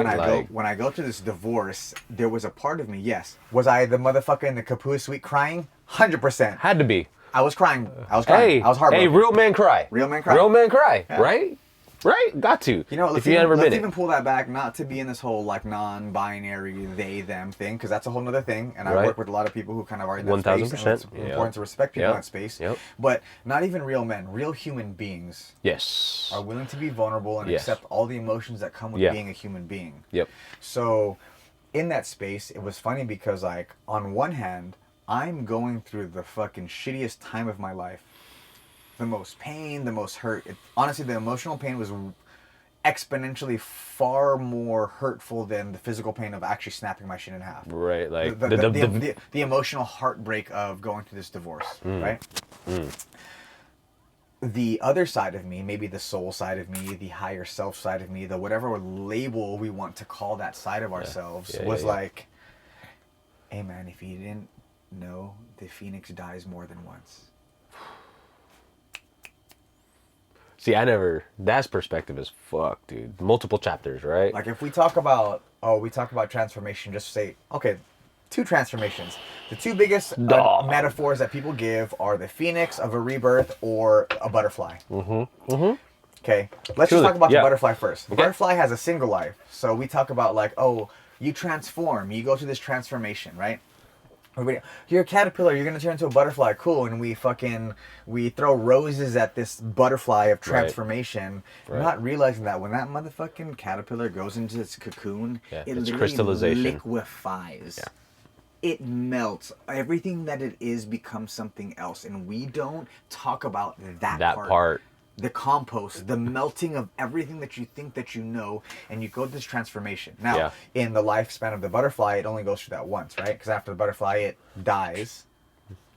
When I go through this divorce, there was a part of me. Yes, was I the motherfucker in the Kapua suite crying? 100%. Had to be. I was crying. I was heartbroken. Hey, real men cry. Real men cry. Real men cry. Yeah. Right? Right? Got to. You know, let's if you never been even pull that back, not to be in this whole like non-binary they them thing, because that's a whole other thing. And I work with a lot of people who kind of are in that space. 1,000%. And it's important to respect people in that space. Yep. But not even real men, real human beings. Yes. Are willing to be vulnerable and accept all the emotions that come with being a human being. Yep. So, in that space, it was funny because like on one hand, I'm going through the fucking shittiest time of my life. The most pain, the most hurt. Honestly, the emotional pain was exponentially far more hurtful than the physical pain of actually snapping my shin in half. Right, like the emotional heartbreak of going through this divorce, right? The other side of me, maybe the soul side of me, the higher self side of me, the whatever label we want to call that side of ourselves, was like, hey man, if you didn't know, the Phoenix dies more than once. See, that's perspective as fuck, dude. Multiple chapters, right? Like if we talk about transformation, just say, okay, 2 transformations. The 2 biggest metaphors that people give are the phoenix of a rebirth or a butterfly. Okay, let's Truly, just talk about yeah. the butterfly first. The Okay. butterfly has a single life. So we talk about like, oh, you transform, you go through this transformation, right? You're a caterpillar, you're gonna turn into a butterfly, cool, and we throw roses at this butterfly of transformation, Right. not realizing that when that motherfucking caterpillar goes into its cocoon, Yeah, it it's literally crystallization. liquefies. Yeah. It melts. Everything that it is becomes something else, and we don't talk about that part. The compost, the melting of everything that you think that you know, and you go through this transformation. Now, in the lifespan of the butterfly, it only goes through that once, right? Because after the butterfly, it dies,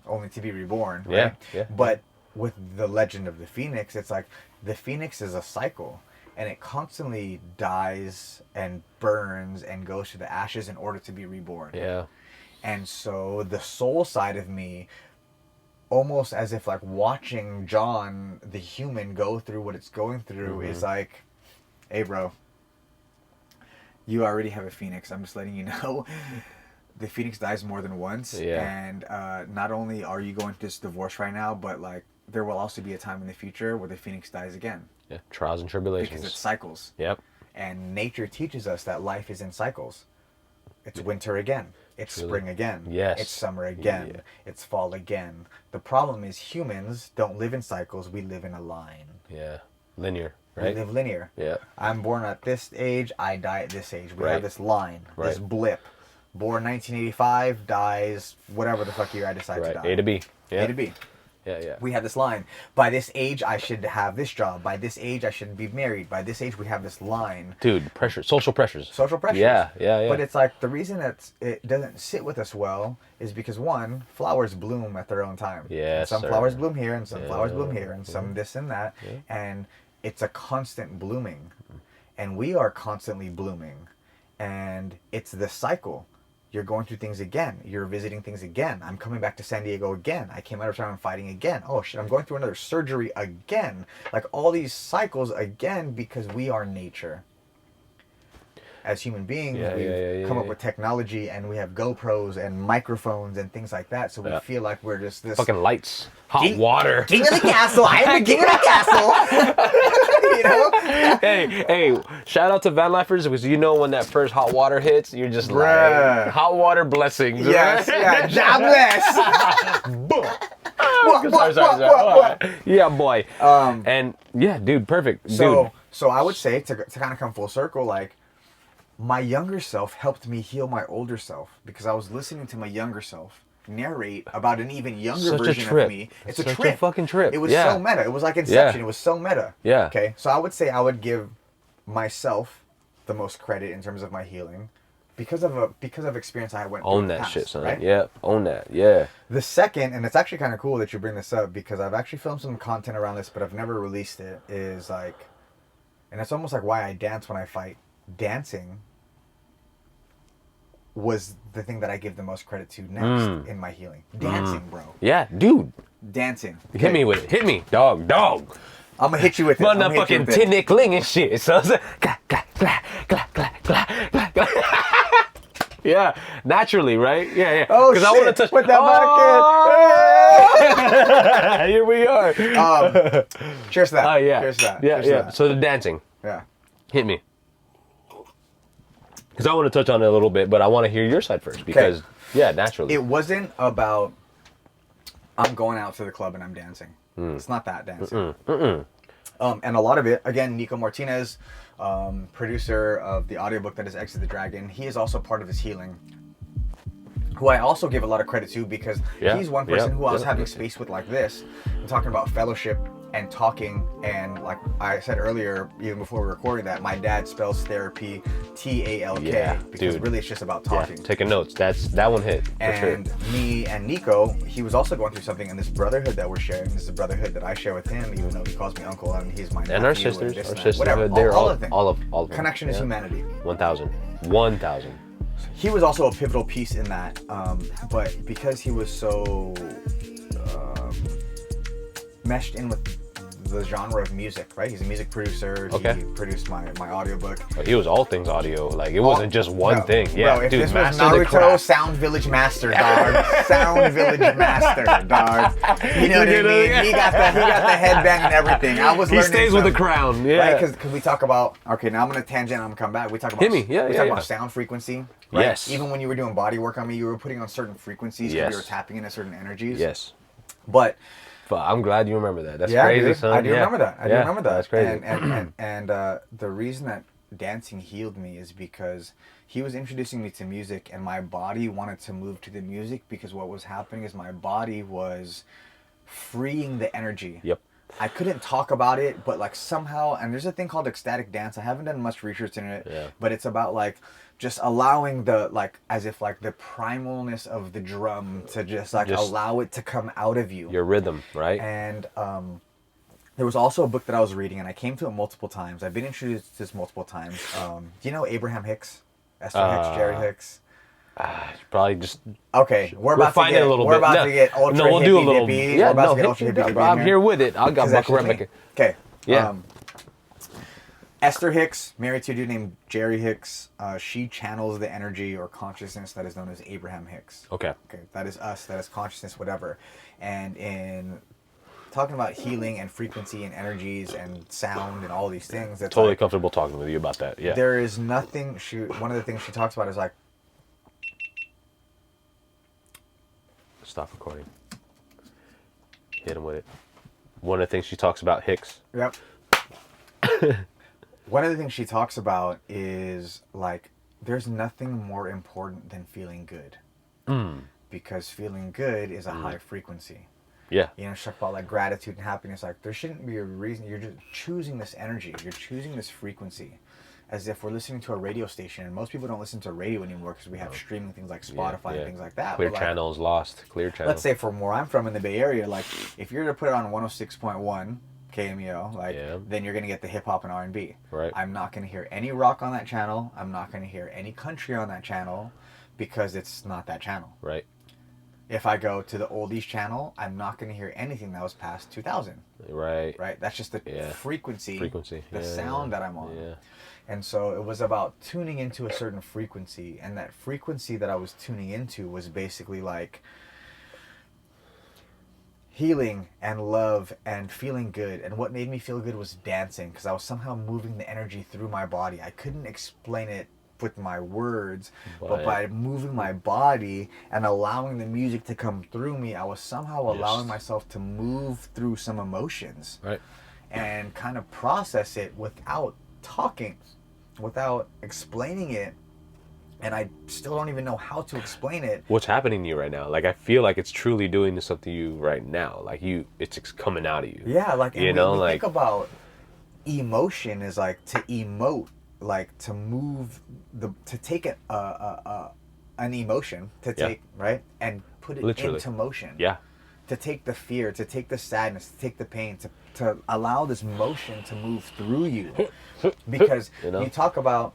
only to be reborn, right? Yeah. But with the legend of the phoenix, it's like the phoenix is a cycle, and it constantly dies and burns and goes to the ashes in order to be reborn. Yeah. And so the soul side of me, almost as if like watching John, the human, go through what it's going through is like, hey bro, you already have a phoenix. I'm just letting you know. The phoenix dies more than once. Yeah. And not only are you going through this divorce right now, but like there will also be a time in the future where the phoenix dies again. Yeah. Trials and tribulations. Because it cycles. Yep. And nature teaches us that life is in cycles. It's winter again. It's spring again. Yes. It's summer again. Yeah. It's fall again. The problem is humans don't live in cycles. We live in a line. Yeah. Linear, right? We live linear. Yeah. I'm born at this age. I die at this age. We Right. have this line, this Right. blip. Born 1985, dies whatever the fuck year I decide to Right. die. A to B. Yeah. A to B. Yeah. We have this line. By this age, I should have this job. By this age, I should be married. By this age, we have this line. Dude, pressure, social pressures. Social pressures. Yeah. But it's like the reason that it doesn't sit with us well is because one, flowers bloom at their own time. Yes, And some sir. flowers bloom here, and some Yeah. flowers bloom here, and some this and that, and it's a constant blooming, and we are constantly blooming, and it's the cycle. You're going through things again. You're visiting things again. I'm coming back to San Diego again. I came out of town and fighting again. Oh shit, I'm going through another surgery again. Like all these cycles again because we are nature. As human beings, we've come up with technology and we have GoPros and microphones and things like that. So we feel like we're just this Fucking lights, hot water. king of the castle. I am the king of the castle. You know? Hey, shout out to van lifers because you know when that first hot water hits, you're just Bruh. like hot water blessings. Yes, right? yeah, jobless. Sorry. Yeah, boy. And yeah, dude, perfect. So Dude. I would say to kind of come full circle, like my younger self helped me heal my older self because I was listening to my younger self narrate about an even younger Such a version trip. of me. It's a Such a trip. fucking trip. It was Yeah. so meta. It was like Inception. Yeah. It was so meta. Yeah. Okay. So I would say I would give myself the most credit in terms of my healing because of experience I went through. Own in the that past, shit, son. right? Yeah, own that. Yeah. The second, and it's actually kind of cool that you bring this up because I've actually filmed some content around this, but I've never released it, is like, and it's almost like why I dance when I fight. Dancing was the thing that I give the most credit to next in my healing. Dancing, bro. Yeah, dude. Dancing. Hit me with it. Hit me, dog. I'm gonna hit you with it. Motherfucking tinnickling and shit. So it's like, yeah, naturally, right? Yeah. Oh, I want to touch. Put that back in. Here we are. Cheers to that. Oh yeah. Cheers to that. Yeah, Cheers to yeah. that. So the dancing. Yeah. Hit me. Because I want to touch on it a little bit, but I want to hear your side first. Because yeah, naturally. It wasn't about I'm going out to the club and I'm dancing. It's not that dancing. And a lot of it, again, Nico Martinez, producer of the audiobook that is Exit the Dragon, he is also part of his healing, who I also give a lot of credit to because he's one person who I was having space with like this, and talking about fellowship and talking, and like I said earlier, even before we were recording that, my dad spells therapy TALK because really it's just about talking. Yeah, taking notes. That one hit for And sure. me and Nico, he was also going through something in this brotherhood that we're sharing. This is a brotherhood that I share with him, even though he calls me uncle and he's my nephew. And our sisters, this our and that. sisterhood, Whatever, they're all of them. all of them. Connection is humanity. 1,000. He was also a pivotal piece in that, but because he was so meshed in with the genre of music, right? He's a music producer. Okay. He produced my audiobook. But he was all things audio. Like, it wasn't just one No, thing. Yeah, bro, if dude, this was master the Naruto, craft. Sound Village Master, dog. Sound Village Master, dog. You know what I mean? He got the headband and everything. I was He learning stays with the some- crown. Yeah. Right, because we talk about, okay, now I'm going to tangent, I'm going to come back. We talk about, Hit me. Yeah, we yeah, talk yeah. about sound frequency. Right? Yes. Even when you were doing body work on me, you were putting on certain frequencies because Yes. you were tapping into certain energies. Yes. But But I'm glad you remember that. That's yeah, crazy, dude, son. I do Yeah. remember that. I do Yeah, remember that. That's crazy. And the reason that dancing healed me is because he was introducing me to music, and my body wanted to move to the music because what was happening is my body was freeing the energy. Yep. I couldn't talk about it, but like somehow, and there's a thing called ecstatic dance. I haven't done much research in it, Yeah. but it's about like just allowing the, like, as if like the primalness of the drum to just like Just allow it to come out of you. Your rhythm, right? And there was also a book that I was reading, and I came to it multiple times. I've been introduced to this multiple times. Do you know Abraham Hicks? Esther Hicks, Jerry Hicks? Probably just. Okay, we're We'll about find to it get, a little we're bit. about No, to get ultra no, we'll do a hippie little. dippy. Yeah, We're about no, to get ultra hit hippie me. dippy I'm here with it. I got Because Buck that's Rebecca. Okay. Yeah. Esther Hicks, married to a dude named Jerry Hicks. She channels the energy or consciousness that is known as Abraham Hicks. Okay. Okay, that is us. That is consciousness, whatever. And in talking about healing and frequency and energies and sound and all these things, that's Totally like, comfortable talking with you about that. Yeah. there is nothing. One of the things she talks about is like, Stop recording. Hit him with it. One of the things she talks about, Hicks. yep. One of the things she talks about is like, there's nothing more important than feeling good. Because feeling good is a high frequency. Yeah. You know, she talks about like gratitude and happiness. Like, there shouldn't be a reason. You're just choosing this energy. You're choosing this frequency. As if we're listening to a radio station. And most people don't listen to radio anymore because we have streaming things like Spotify and things like that. Clear But, like, channels lost. Clear channels. let's say from where I'm from in the Bay Area, like if you're to put it on 106.1 KMEO, like then you're gonna get the hip hop and R&B. Right. I'm not gonna hear any rock on that channel. I'm not gonna hear any country on that channel because it's not that channel. Right. If I go to the oldies channel, I'm not gonna hear anything that was past 2000. Right. Right. That's just the frequency, the sound that I'm on. Yeah. And so it was about tuning into a certain frequency, and that frequency that I was tuning into was basically like healing and love and feeling good. And what made me feel good was dancing, because I was somehow moving the energy through my body. I couldn't explain it with my words, but by moving my body and allowing the music to come through me, I was somehow allowing myself to move through some emotions, Right. and kind of process it without talking, without explaining it. And I still don't even know how to explain it. What's happening to you right now? Like, I feel like it's truly doing something to you right now. Like, it's coming out of you. Yeah, like, and you know, we like, think about emotion is like to emote, like to move to take an emotion, to take right and put it into motion. Yeah. To take the fear, to take the sadness, to take the pain, to allow this motion to move through you. Because you talk about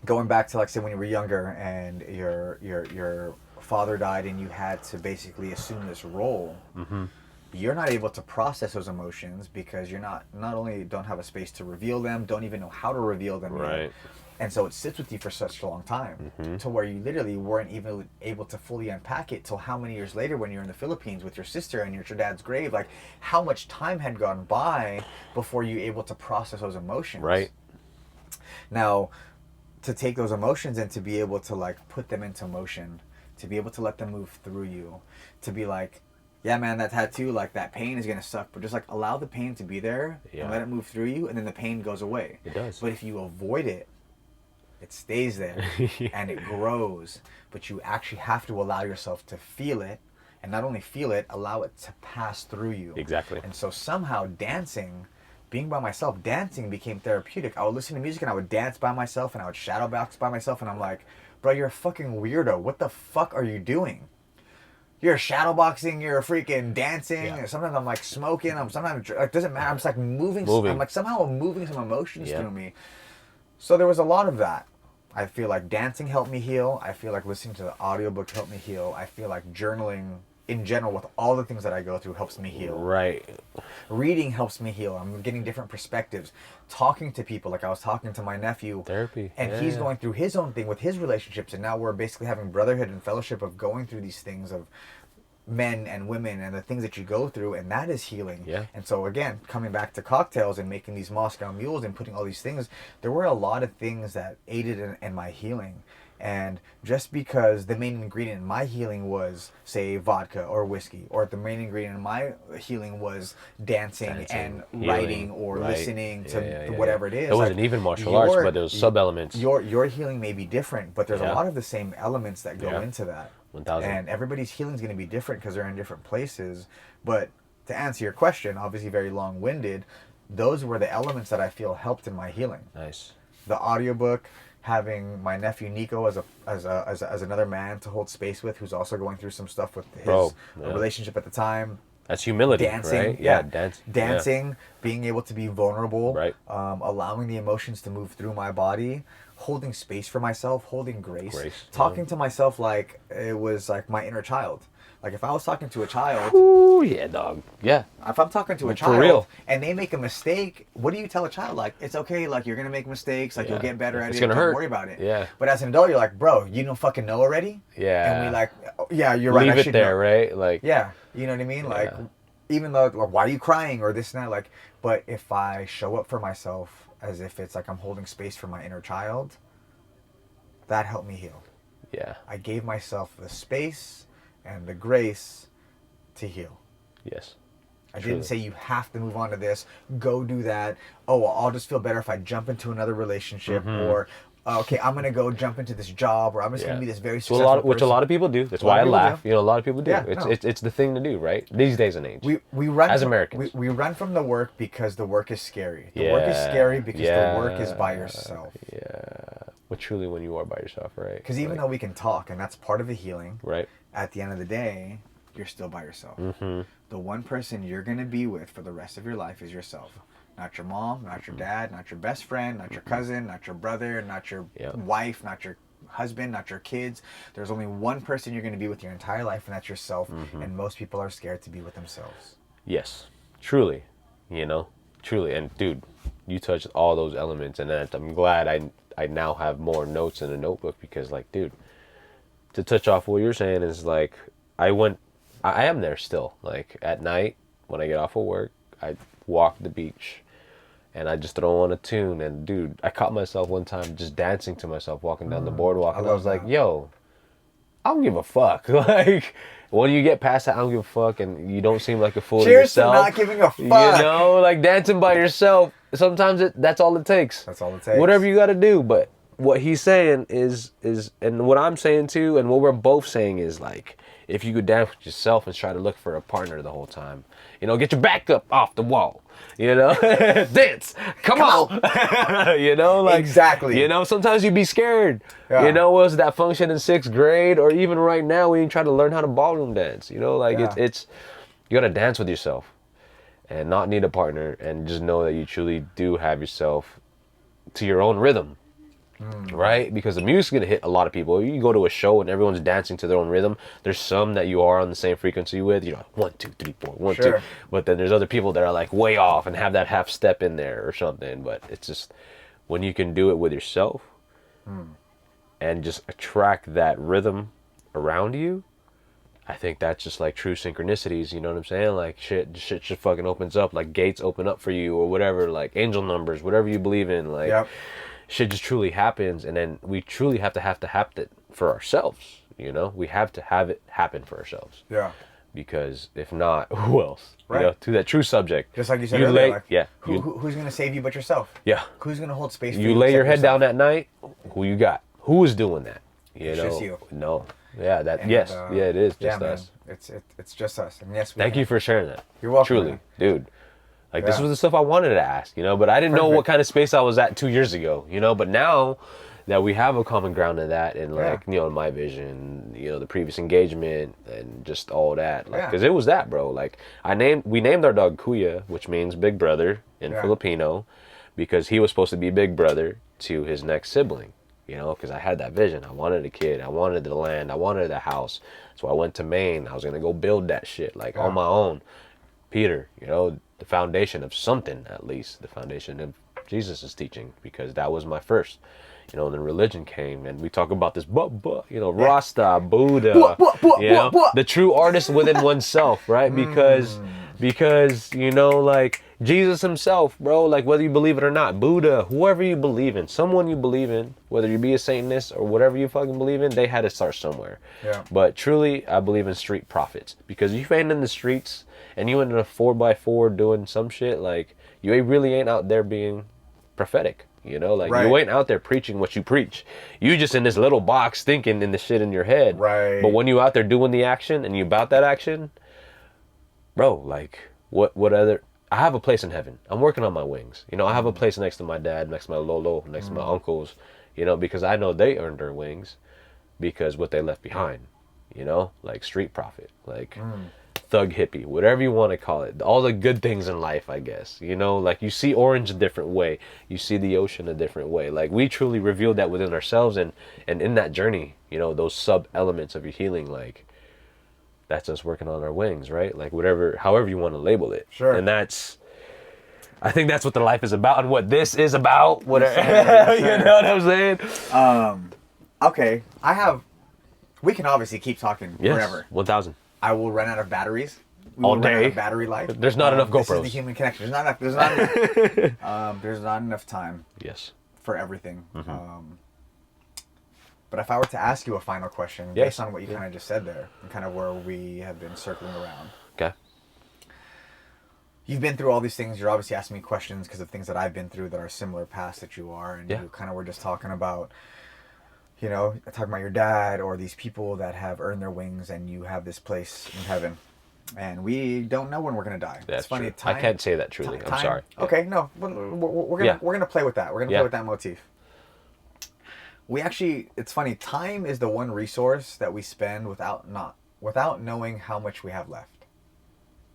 going back to, like, say when you were younger and your father died and you had to basically assume this role. You're not able to process those emotions because you're not only don't have a space to reveal them, don't even know how to reveal them Right. yet. And so it sits with you for such a long time, to where you literally weren't even able to fully unpack it till how many years later when you're in the Philippines with your sister and you're at your dad's grave. Like, how much time had gone by before you were able to process those emotions. Right. Now, to take those emotions and to be able to, like, put them into motion, to be able to let them move through you, to be like, yeah, man, that tattoo, like, that pain is going to suck, but just, like, allow the pain to be there and let it move through you, and then the pain goes away. It does. But if you avoid it, it stays there and it grows. But you actually have to allow yourself to feel it, and not only feel it, allow it to pass through you. Exactly. And so somehow dancing, being by myself, dancing became therapeutic. I would listen to music and I would dance by myself and I would shadow box by myself, and I'm like, bro, you're a fucking weirdo. What the fuck are you doing? You're shadowboxing, you're freaking dancing. And sometimes I'm like smoking. Sometimes it doesn't matter. I'm just like moving. I'm like somehow moving some emotions through me. So there was a lot of that. I feel like dancing helped me heal. I feel like listening to the audiobook helped me heal. I feel like journaling in general, with all the things that I go through, helps me heal. Right. Reading helps me heal. I'm getting different perspectives. Talking to people, like I was talking to my nephew. Therapy. And he's going through his own thing with his relationships. And now we're basically having brotherhood and fellowship of going through these things of men and women and the things that you go through, and that is healing. Yeah. And so again, coming back to cocktails and making these Moscow mules and putting all these things, there were a lot of things that aided in my healing. And just because the main ingredient in my healing was, say, vodka or whiskey, or the main ingredient in my healing was dancing and healing, writing or right. listening to whatever it is. It wasn't even martial arts, but there was sub-elements. Your healing may be different, but there's a lot of the same elements that go into that. 1,000. And everybody's healing is going to be different because they're in different places. But to answer your question, obviously very long-winded, those were the elements that I feel helped in my healing. Nice. The audiobook, having my nephew Nico as another man to hold space with, who's also going through some stuff with his relationship at the time. That's humility, dancing, right? Yeah, dancing, being able to be vulnerable, right? Allowing the emotions to move through my body, holding space for myself, holding grace. Talking to myself like it was like my inner child. Like if I was talking to a child, ooh, yeah, dog, yeah. If I'm talking to a child, for real, and they make a mistake, what do you tell a child? Like, it's okay, like you're gonna make mistakes, like you'll get better at it. Gonna hurt. Don't worry about it. Yeah. But as an adult, you're like, bro, you don't fucking know already. Yeah. And we like, oh, yeah, you're right. Leave it there, right? Like, yeah, you know what I mean? Like, even though, like, why are you crying or this and that? Like, but if I show up for myself as if it's like I'm holding space for my inner child, that helped me heal. Yeah. I gave myself the space and the grace to heal. Yes. I didn't say you have to move on to this, go do that. Oh, well, I'll just feel better if I jump into another relationship, or okay, I'm gonna go jump into this job, or I'm just gonna be this very successful person. Which a lot of people do. That's why I laugh. You know, a lot of people do. Yeah, it's the thing to do, right? These days and age. We run as Americans. We run from the work because the work is scary. The work is scary because the work is by yourself. Yeah. But truly, when you are by yourself, right? Because even though we can talk, and that's part of the healing, right? At the end of the day, you're still by yourself. The one person you're going to be with for the rest of your life is yourself. Not your mom, not your dad, not your best friend, not your cousin, not your brother, not your wife, not your husband, not your kids. There's only one person you're going to be with your entire life, and that's yourself. And most people are scared to be with themselves. Yes, truly, you know, truly. And dude, you touched all those elements, and I'm glad I now have more notes in a notebook, because like, dude, to touch off what you're saying is like, I am there still. Like at night when I get off of work, I walk the beach and I just throw on a tune. And dude, I caught myself one time just dancing to myself walking down the boardwalk, and I was like, yo, I don't give a fuck. Like when you get past that I don't give a fuck and you don't seem like a fool to yourself. Cheers to not giving a fuck. You know, like dancing by yourself. Sometimes that's all it takes. That's all it takes. Whatever you got to do. But what he's saying is, and what I'm saying too, and what we're both saying is like, if you could dance with yourself and try to look for a partner the whole time, you know, get your back up off the wall, you know, dance, come on. You know, like, exactly. You know, sometimes you'd be scared. You know, was that function in 6th grade, or even right now when you try to learn how to ballroom dance, you know, like it's you got to dance with yourself and not need a partner, and just know that you truly do have yourself to your own rhythm. Right? Because the music's gonna hit a lot of people. You go to a show and everyone's dancing to their own rhythm. There's some that you are on the same frequency with. You're like 1, 2, 3, 4, 1, 2. But then there's other people that are like way off and have that half step in there or something. But it's just when you can do it with yourself and just attract that rhythm around you. I think that's just like true synchronicities. You know what I'm saying? Like shit just fucking opens up. Like gates open up for you or whatever. Like angel numbers, whatever you believe in. Like. Shit just truly happens, and then we truly have to it for ourselves. You know, we have to have it happen for ourselves. Yeah. Because if not, who else? Right. You know, to that true subject. Just like you said earlier, who's gonna save you but yourself? Yeah. Who's gonna hold space for you? You lay your head down at night. Who you got? Who is doing that? You know. Just you. No. Yeah. That. And, it is just us. Man. It's just us. And yes. Thank you for sharing that. You're welcome. Truly, man. Dude. Like, this was the stuff I wanted to ask, you know, but I didn't know what kind of space I was at 2 years ago, you know, but now that we have a common ground in that, and like, you know, my vision, you know, the previous engagement and just all that, like, because it was that, bro. Like, we named our dog Kuya, which means big brother in Filipino, because he was supposed to be big brother to his next sibling. you know, because I had that vision. I wanted a kid. I wanted the land. I wanted a house. So I went to Maine. I was going to go build that shit, like, on my own. Peter, you know, the foundation of something, at least. The foundation of Jesus' teaching, because that was my first. You know, and then religion came, and we talk about this, you know, Rasta, Buddha, you know, the true artist within oneself, right? Because, you know, like, Jesus himself, bro, like, whether you believe it or not, Buddha, whoever you believe in, someone you believe in, whether you be a Satanist or whatever you fucking believe in, they had to start somewhere. Yeah. But truly, I believe in street prophets, because if you ain't in the streets and you in a 4x4 doing some shit, like, you really ain't out there being prophetic. You know, like, you ain't out there preaching what you preach. You just in this little box thinking in the shit in your head. Right. But when you out there doing the action and you about that action, bro, like, what other... I have a place in heaven. I'm working on my wings. You know, I have a place next to my dad, next to my Lolo, next to my uncles, you know, because I know they earned their wings because what they left behind, you know, like street prophet, like thug hippie, whatever you want to call it. All the good things in life, I guess, you know, like you see orange a different way. You see the ocean a different way. Like, we truly revealed that within ourselves, and in that journey, you know, those sub elements of your healing, like, that's us working on our wings, right? Like, whatever, however you want to label it. Sure. And I think that's what the life is about, and what this is about. Whatever, you know what I'm saying? Okay, we can obviously keep talking forever. 1,000. I will run out of batteries. We All will run out day. of battery life. There's not enough This GoPros. is the human connection. There's not enough time Yes. for everything. But if I were to ask you a final question, based on what you kind of just said there, and kind of where we have been circling around. Okay. You've been through all these things. You're obviously asking me questions because of things that I've been through that are similar paths that you are. And you kind of were just talking about, you know, talking about your dad or these people that have earned their wings, and you have this place in heaven. And we don't know when we're going to die. That's it's funny. true. I can't say that truly. I'm sorry. Okay, no. We're gonna play with that. We're going to play with that motif. It's funny. Time is the one resource that we spend without knowing how much we have left.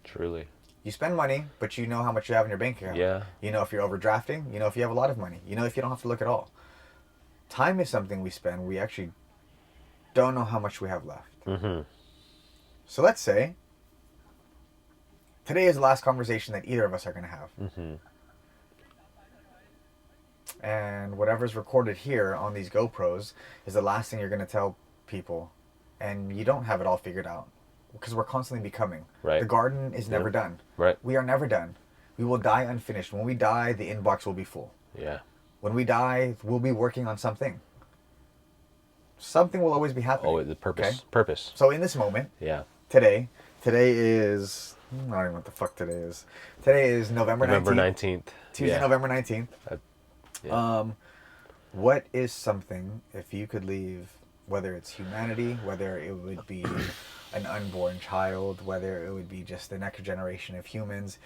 Truly. You spend money, but you know how much you have in your bank account. Yeah. You know if you're overdrafting. You know if you have a lot of money. You know if you don't have to look at all. Time is something we spend. We actually don't know how much we have left. Mm-hmm. So let's say today is the last conversation that either of us are going to have. Mm-hmm. And whatever's recorded here on these GoPros is the last thing you're going to tell people. And you don't have it all figured out. Because we're constantly becoming. Right. The garden is never done. Right. We are never done. We will die unfinished. When we die, the inbox will be full. Yeah. When we die, we'll be working on something. Something will always be happening. Oh, the purpose. Okay? Purpose. So in this moment, Yeah. today is... I don't even know what the fuck today is. Today is November 19th. Tuesday, Yeah. November 19th. Yeah. What is something, if you could leave, whether it's humanity, whether it would be an unborn child, whether it would be just the next generation of humans,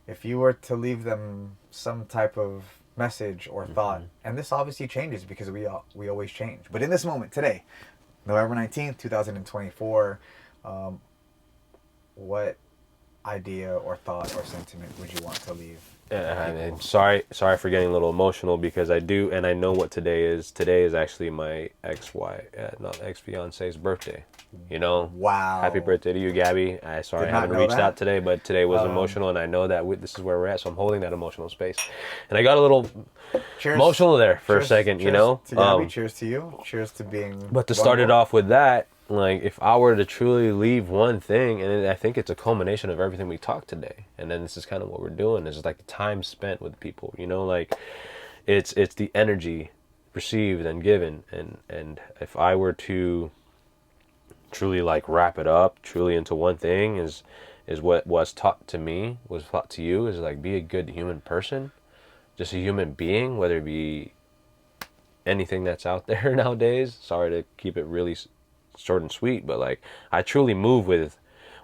if you were to leave them some type of message or thought, and this obviously changes because we always change, but in this moment, today, November 19th, 2024, what idea or thought or sentiment would you want to leave? And sorry for getting a little emotional, because I do, and I know what today is. Today is actually my ex-fiance's birthday. You know. Wow. Happy birthday to you, Gabby. I haven't reached out today, but today was emotional, and I know that this is where we're at, so I'm holding that emotional space. And I got a little emotional there for a second, you know. To Gabby, cheers to you. Cheers to being. But to start it off with that, like, if I were to truly leave one thing, and I think it's a culmination of everything we talked today, and then this is kind of what we're doing, is like the time spent with people, you know, like it's the energy received and given, and if I were to truly like wrap it up truly into one thing, is what was taught to me, was taught to you, is like, be a good human person, just a human being, whether it be anything that's out there nowadays. Sorry to keep it really short and sweet, but like, I truly move with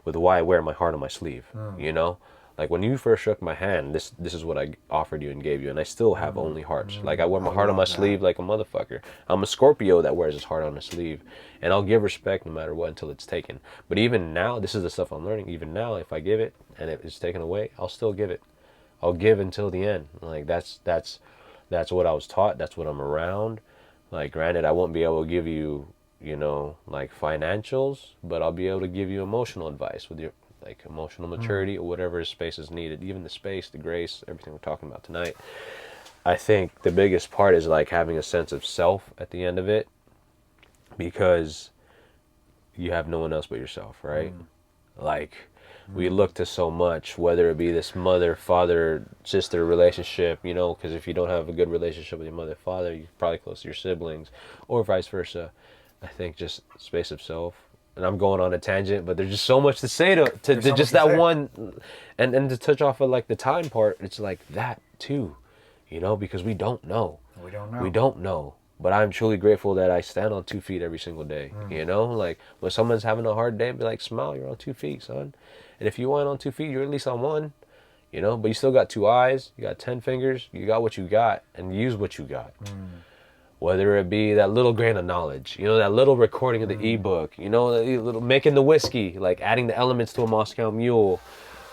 why I wear my heart on my sleeve. You know, like when you first shook my hand, this is what I offered you and gave you, and I still have only hearts. Like, I wear my heart on my sleeve like a motherfucker. I'm a Scorpio that wears his heart on his sleeve, and I'll give respect no matter what until it's taken. But even now, this is the stuff I'm learning. Even now, if I give it and it is taken away, I'll still give it. I'll give until the end. Like, that's what I was taught. That's what I'm around. Like, granted, I won't be able to give you, you know, like financials, but I'll be able to give you emotional advice with your like emotional maturity or whatever space is needed. Even the space, the grace, everything we're talking about tonight. I think the biggest part is like having a sense of self at the end of it, because you have no one else but yourself, right? Like, we look to so much, whether it be this mother, father, sister relationship, you know, because if you don't have a good relationship with your mother, father, you're probably close to your siblings, or vice versa. I think just space of self. And I'm going on a tangent, but there's just so much to say to so just much to that say. one, and to touch off of like the time part, it's like that too, you know, because we don't know. We don't know. We don't know. But I'm truly grateful that I stand on 2 feet every single day. You know, like when someone's having a hard day, be like, smile, you're on 2 feet, son. And if you ain't on 2 feet, you're at least on one, you know, but you still got 2 eyes, you got 10 fingers, you got what you got, and use what you got. Whether it be that little grain of knowledge, you know, that little recording of the ebook, you know, that little making the whiskey, like adding the elements to a Moscow Mule,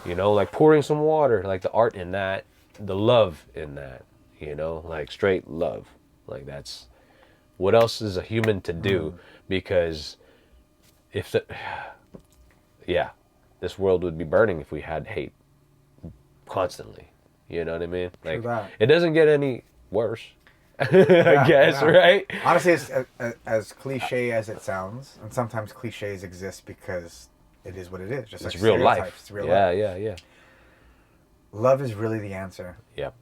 you know, like pouring some water, like the art in that, the love in that, you know, like straight love. Like that's, what else is a human to do? Because if the, yeah, this world would be burning if we had hate constantly. You know what I mean? Like, that. it doesn't get any worse. I guess, right? Honestly, it's as cliche as it sounds, and sometimes cliches exist because it is what it is. Just It's like real stereotypes. life. It's real Yeah, life. yeah. Love is really the answer, Yep.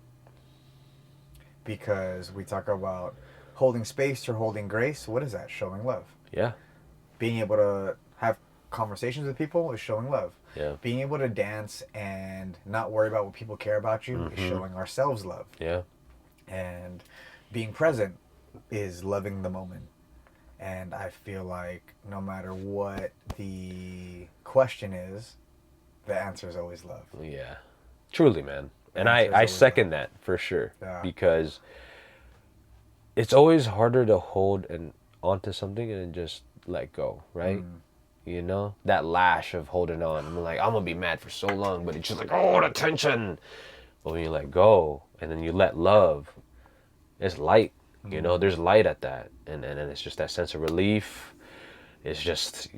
because we talk about holding space or holding grace. What is that? Showing love. Yeah. Being able to have conversations with people is showing love. Yeah. Being able to dance and not worry about what people care about you is showing ourselves love. Yeah. And being present is loving the moment. And I feel like no matter what the question is, the answer is always love. Yeah. Truly, man. And answer is I always second that for sure. Yeah. Because it's always harder to hold and onto something and then just let go, right? You know? That lash of holding on. I'm like, I'm gonna be mad for so long, but it's just like, oh, the tension. But when you let go and then you let love, it's light. You know, there's light at that. And it's just that sense of relief. It's just,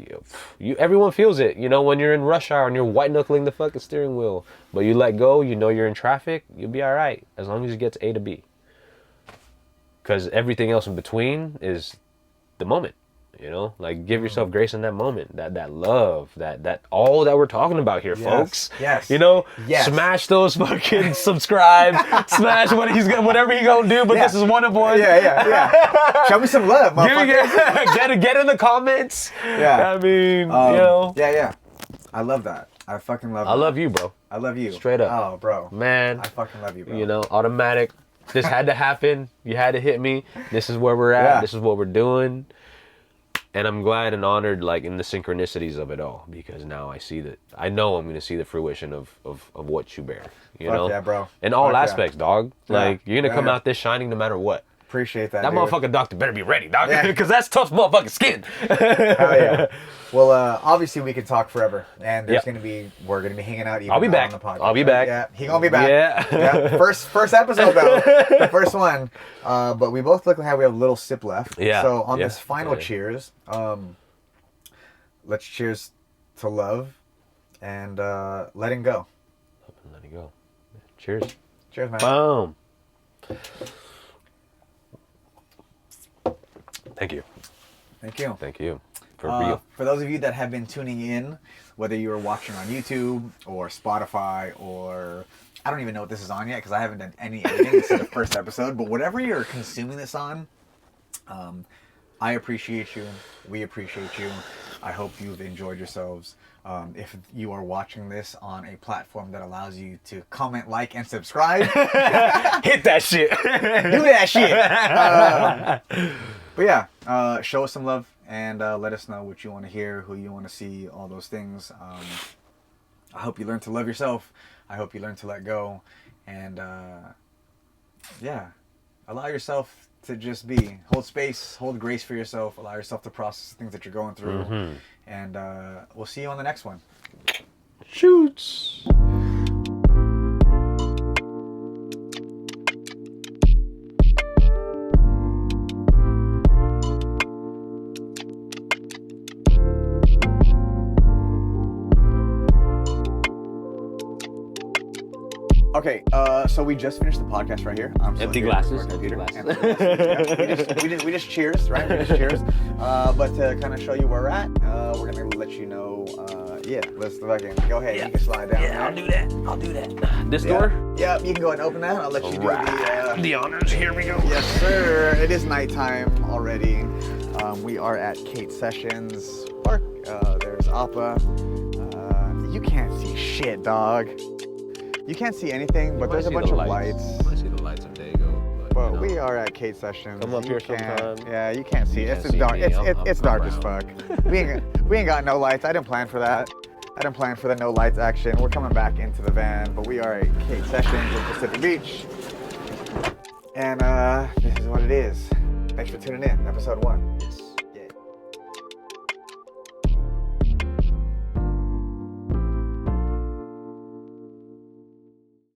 you everyone feels it, you know, when you're in rush hour and you're white knuckling the fucking steering wheel. But you let go, you know you're in traffic, you'll be all right. As long as you get to A to B. Because everything else in between is the moment, you know? Like, give yourself grace in that moment. That love, that all that we're talking about here, folks. Yes. You know? Yes. Smash those fucking subscribe. Smash whatever he gonna do, but Yeah. this is one of one. Yeah. Show me some love, motherfucker. Get in the comments. Yeah. I mean, you know. Yeah. I love that. I fucking love that. I love you, bro. I love you. Straight up. Oh, bro. Man. I fucking love you, bro. You know, automatic. This had to happen. You had to hit me. This is where we're at. Yeah. This is what we're doing. And I'm glad and honored, like, in the synchronicities of it all, because now I see that. I know I'm going to see the fruition of what you bear. You Fuck know? yeah, bro. In all Fuck yeah. aspects, dog. Yeah. Like, you're going to come Yeah. out this shining no matter what. Appreciate that, That dude. motherfucking doctor better be ready, dog. Yeah. Because that's tough motherfucking skin. Hell yeah. Well, obviously we could talk forever, and there's Yep. we're gonna be hanging out. Even I'll be on back. the podcast, I'll be right? back. Yeah, he gonna be back. Yeah. First episode though, the first one. But we both look like we have a little sip left. Yeah. So on Yeah. this final Yeah. cheers, let's cheers to love and letting go. Let it go. Cheers. Cheers, man. Boom. Thank you. Thank you. Thank you. For real. For those of you that have been tuning in, whether you are watching on YouTube or Spotify or I don't even know what this is on yet because I haven't done any editing. This is the first episode, but whatever you're consuming this on, I appreciate you. We appreciate you. I hope you've enjoyed yourselves. If you are watching this on a platform that allows you to comment, like, and subscribe, Hit that shit. do that shit. But yeah, show us some love and let us know what you want to hear, who you want to see, all those things. I hope you learn to love yourself. I hope you learn to let go. And yeah, allow yourself to just be. Hold space, hold grace for yourself. Allow yourself to process the things that you're going through. And we'll see you on the next one. Shoots. Okay, so we just finished the podcast right here. I'm still Empty here glasses, with our computer. empty Empty glasses. Yeah, we just cheers, right? We just cheers. But to kind of show you where we're at, we're gonna let you know. Yeah, let's fucking go ahead. Yeah. You can slide down. Yeah, there. I'll do that. This Yeah. door? Yeah, you can go ahead and open that. I'll let you do The honors. Here we go. Yes, sir. It is nighttime already. We are at Kate Sessions Park. There's Appa. You can't see shit, dog. You can't see anything, but there's a bunch of lights. I see the lights of Dago. But we are at Kate Sessions. Come up You here can't- sometime. Yeah, you can't see. You It's can't see dark. me. It's I'm dark as brown. fuck. we ain't got no lights. I didn't plan for that. I didn't plan for the no lights action. We're coming back into the van, but we are at Kate Sessions in Pacific Beach. And this is what it is. Thanks for tuning in. Episode 1.